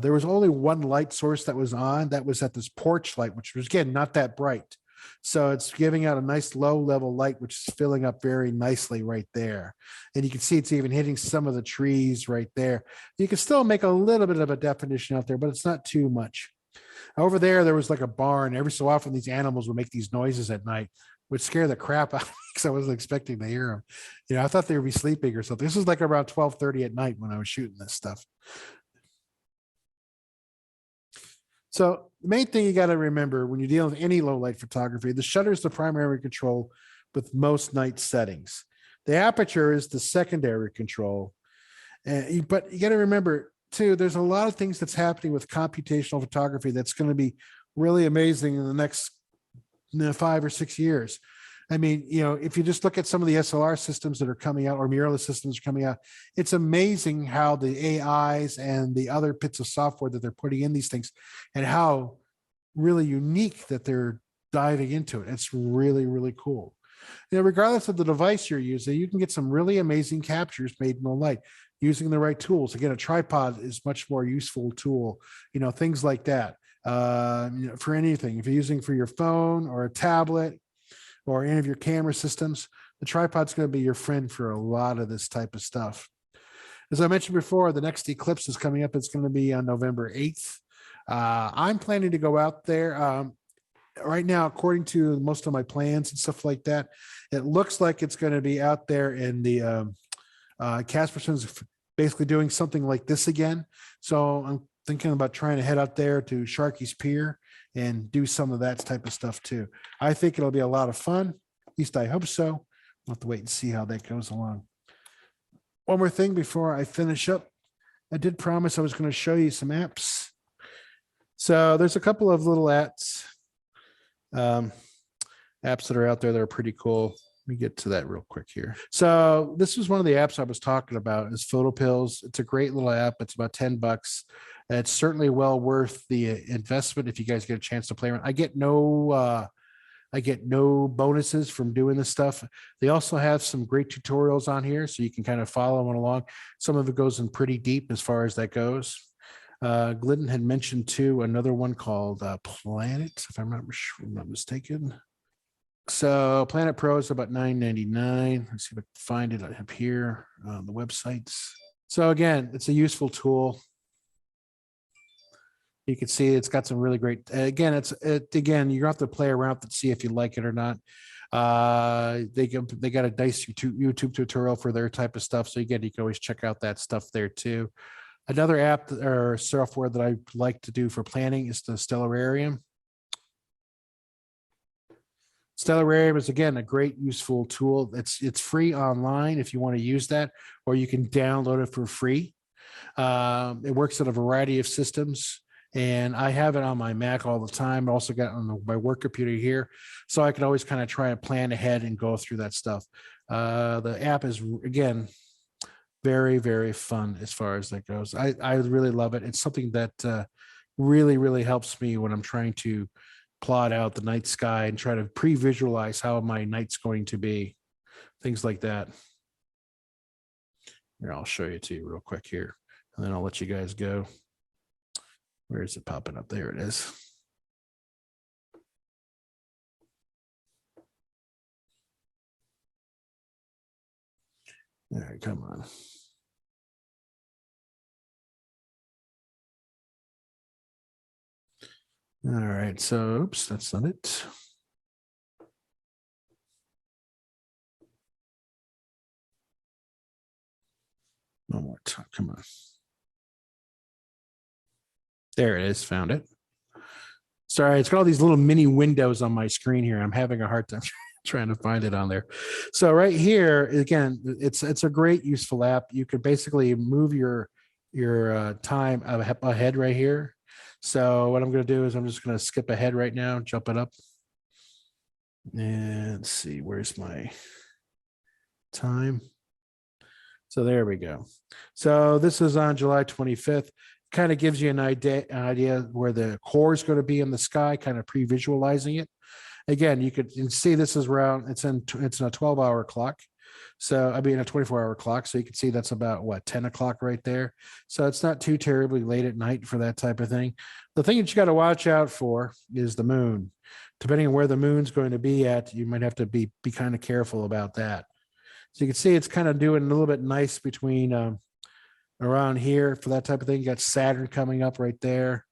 there was only one light source that was on. That was at this porch light, which was, again, not that bright. So it's giving out a nice low level light, which is filling up very nicely right there. And you can see it's even hitting some of the trees right there. You can still make a little bit of a definition out there, but it's not too much. Over there was like a barn. Every so often these animals would make these noises at night, would scare the crap out of me because I wasn't expecting to hear them. You know, I thought they would be sleeping or something. This was like around 12:30 at night when I was shooting this stuff. So the main thing you got to remember when you're dealing with any low light photography, the shutter is the primary control with most night settings. The aperture is the secondary control. But you got to remember too, there's a lot of things that's happening with computational photography that's going to be really amazing in the next 5 or 6 years. I mean, you know, if you just look at some of the SLR systems that are coming out, or mirrorless systems are coming out, it's amazing how the AIs and the other bits of software that they're putting in these things, and how really unique that they're diving into it. It's really, really cool. You know, regardless of the device you're using, you can get some really amazing captures made in low light using the right tools. Again, a tripod is much more useful tool, you know, things like that. You know, for anything, if you're using for your phone or a tablet or any of your camera systems, the tripod's going to be your friend for a lot of this type of stuff. As I mentioned before, the next eclipse is coming up. It's going to be on November 8th. I'm planning to go out there. Right now, according to most of my plans and stuff like that, it looks like it's going to be out there in the Casperson's, basically doing something like this again. So I'm thinking about trying to head out there to Sharky's Pier and do some of that type of stuff too. I think it'll be a lot of fun. At least I hope so. We'll have to wait and see how that goes along. One more thing before I finish up. I did promise I was going to show you some apps. So there's a couple of little apps that are out there that are pretty cool. Let me get to that real quick here. So this was one of the apps I was talking about, is Photo Pills. It's a great little app. It's about $10. It's certainly well worth the investment if you guys get a chance to play around. I get no bonuses from doing this stuff. They also have some great tutorials on here, so you can kind of follow them along. Some of it goes in pretty deep as far as that goes. Glidden had mentioned too another one called Planet, if I'm not mistaken. So Planet Pro is about $9.99. Let's see if I can find it up here on the websites. So again, it's a useful tool. You can see it's got some really great, again, again, you have to play around to see if you like it or not. They got a nice YouTube tutorial for their type of stuff. So again, you can always check out that stuff there too. Another app or software that I like to do for planning is the Stellarium. Stellarium is, again, a great useful tool. It's free online if you want to use that, or you can download it for free. It works on a variety of systems, and I have it on my Mac all the time. I also got it on my work computer here, so I can always kind of try and plan ahead and go through that stuff. The app is, again, very, very fun as far as that goes. I really love it. It's something that really, really helps me when I'm trying to plot out the night sky and try to pre-visualize how my night's going to be, things like that. Here, I'll show you to you real quick here, and then I'll let you guys go. Where is it popping up? There it is. All right, come on. All right, so oops, that's not it. One more time, come on. There it is, found it. Sorry, it's got all these little mini windows on my screen here. I'm having a hard time trying to find it on there. So right here, again, it's a great useful app. You could basically move your time ahead right here. So what I'm going to do is I'm just going to skip ahead right now, jump it up. And let's see, where's my time? So there we go. So this is on July 25th. Kind of gives you an idea where the core is going to be in the sky, kind of pre-visualizing it. Again, you can see this is around, it's in a 12-hour clock. So, I mean, a 24-hour clock. So you can see that's about, what, 10 o'clock right there. So it's not too terribly late at night for that type of thing. The thing that you got to watch out for is the moon. Depending on where the moon's going to be at, you might have to be kind of careful about that. So you can see it's kind of doing a little bit nice between around here for that type of thing. You got Saturn coming up right there.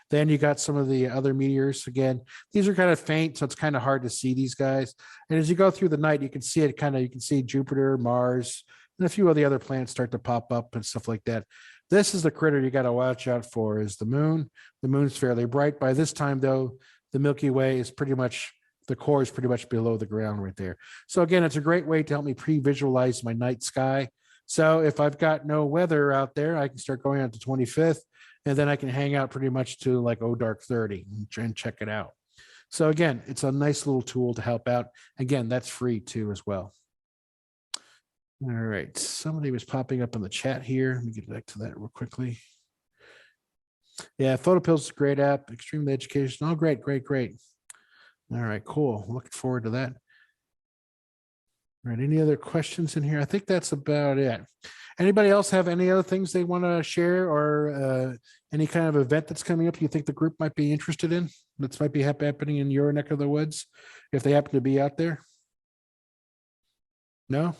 Then you got some of the other meteors. Again, these are kind of faint, so it's kind of hard to see these guys. And as you go through the night, you can see it you can see Jupiter, Mars, and a few of the other planets start to pop up and stuff like that. This is the critter you got to watch out for, is the moon. The moon's fairly bright. By this time, though, the Milky Way is pretty much, the core is pretty much below the ground right there. So again, it's a great way to help me pre-visualize my night sky. So if I've got no weather out there, I can start going out to 25th, and then I can hang out pretty much to like dark 30 and check it out. So again, it's a nice little tool to help out. Again, that's free too as well. All right, somebody was popping up in the chat here. Let me get back to that real quickly. Yeah, PhotoPills is a great app, extremely educational. Oh, great. All right, cool. Looking forward to that. All right, any other questions in here? I think that's about it. Anybody else have any other things they want to share, or any kind of event that's coming up you think the group might be interested in, that might be happening in your neck of the woods, if they happen to be out there? No?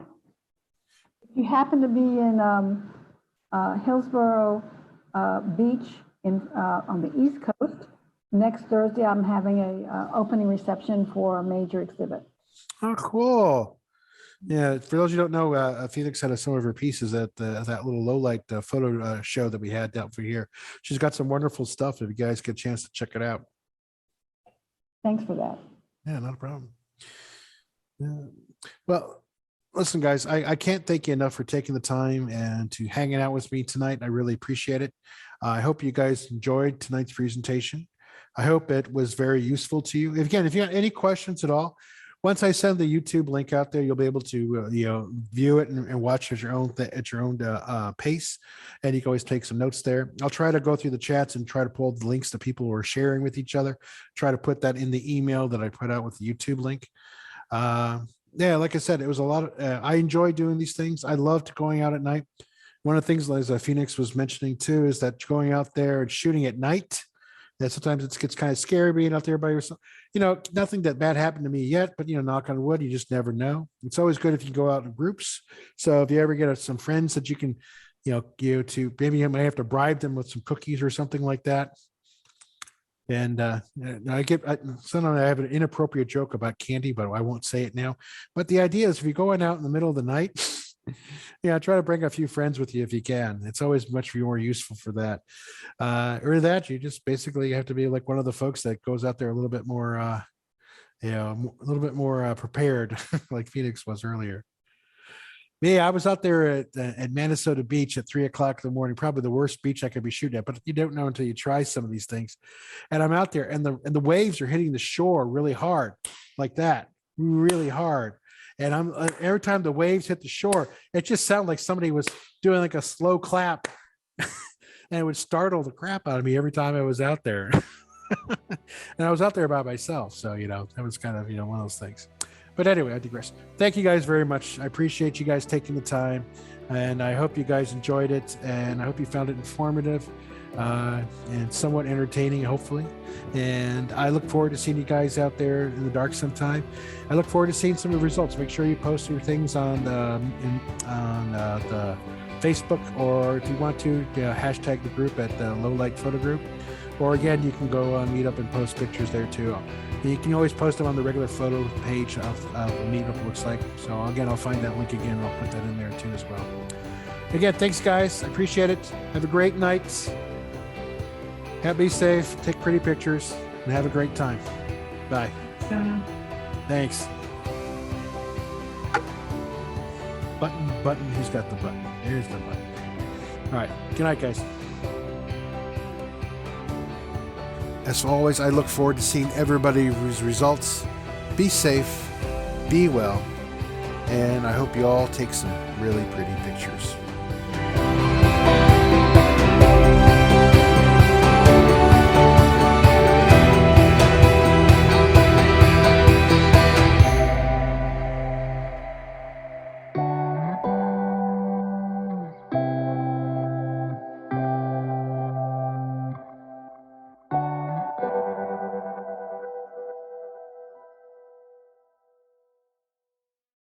If you happen to be in Hillsborough Beach on the East Coast, next Thursday I'm having a opening reception for a major exhibit. Oh, cool. Yeah, for those who don't know, Felix had some of her pieces at that little low light photo show that we had down for here. She's got some wonderful stuff if you guys get a chance to check it out. Thanks for that. Yeah, not a problem. Well, listen, guys, I can't thank you enough for taking the time and to hanging out with me tonight. I really appreciate it. I hope you guys enjoyed tonight's presentation. I hope it was very useful to you. If you have any questions at all, once I send the YouTube link out there, you'll be able to view it and watch at your own pace, and you can always take some notes there. I'll try to go through the chats and try to pull the links to people who are sharing with each other. Try to put that in the email that I put out with the YouTube link. Yeah, like I said, it was a lot of. I enjoy doing these things. I loved going out at night. One of the things, as Phoenix was mentioning too, is that going out there and shooting at night. That sometimes it gets kind of scary being out there by yourself. Nothing that bad happened to me yet, but knock on wood, you just never know. It's always good if you go out in groups. So if you ever get some friends that you can, to, maybe you might have to bribe them with some cookies or something like that. And sometimes I have an inappropriate joke about candy, but I won't say it now. But the idea is, if you're going out in the middle of the night, try to bring a few friends with you if you can. It's always much more useful for that. Or that you just basically have to be like one of the folks that goes out there a little bit more, prepared, like Phoenix was earlier. Me, I was out there at Minnesota Beach at 3:00 in the morning, probably the worst beach I could be shooting at, but you don't know until you try some of these things. And I'm out there and the waves are hitting the shore really hard, like that, really hard. And I'm every time the waves hit the shore, it just sounded like somebody was doing like a slow clap. And it would startle the crap out of me every time I was out there. And I was out there by myself. So, that was kind of, one of those things. But anyway, I digress. Thank you guys very much. I appreciate you guys taking the time, and I hope you guys enjoyed it, and I hope you found it informative and somewhat entertaining, hopefully. And I look forward to seeing you guys out there in the dark sometime. I look forward to seeing some of the results. Make sure you post your things on the Facebook, or if you want to, hashtag the group at the Low Light Photo Group. Or again, you can go on Meetup and post pictures there too. You can always post them on the regular photo page of the Meetup, looks like. So again, I'll find that link again. I'll put that in there too as well. Again, thanks guys. I appreciate it. Have a great night. Be safe. Take pretty pictures and have a great time. Bye. Thanks. Button. Who's got the button? Here's the button. All right. Good night, guys. As always, I look forward to seeing everybody's results. Be safe, be well, and I hope you all take some really pretty pictures.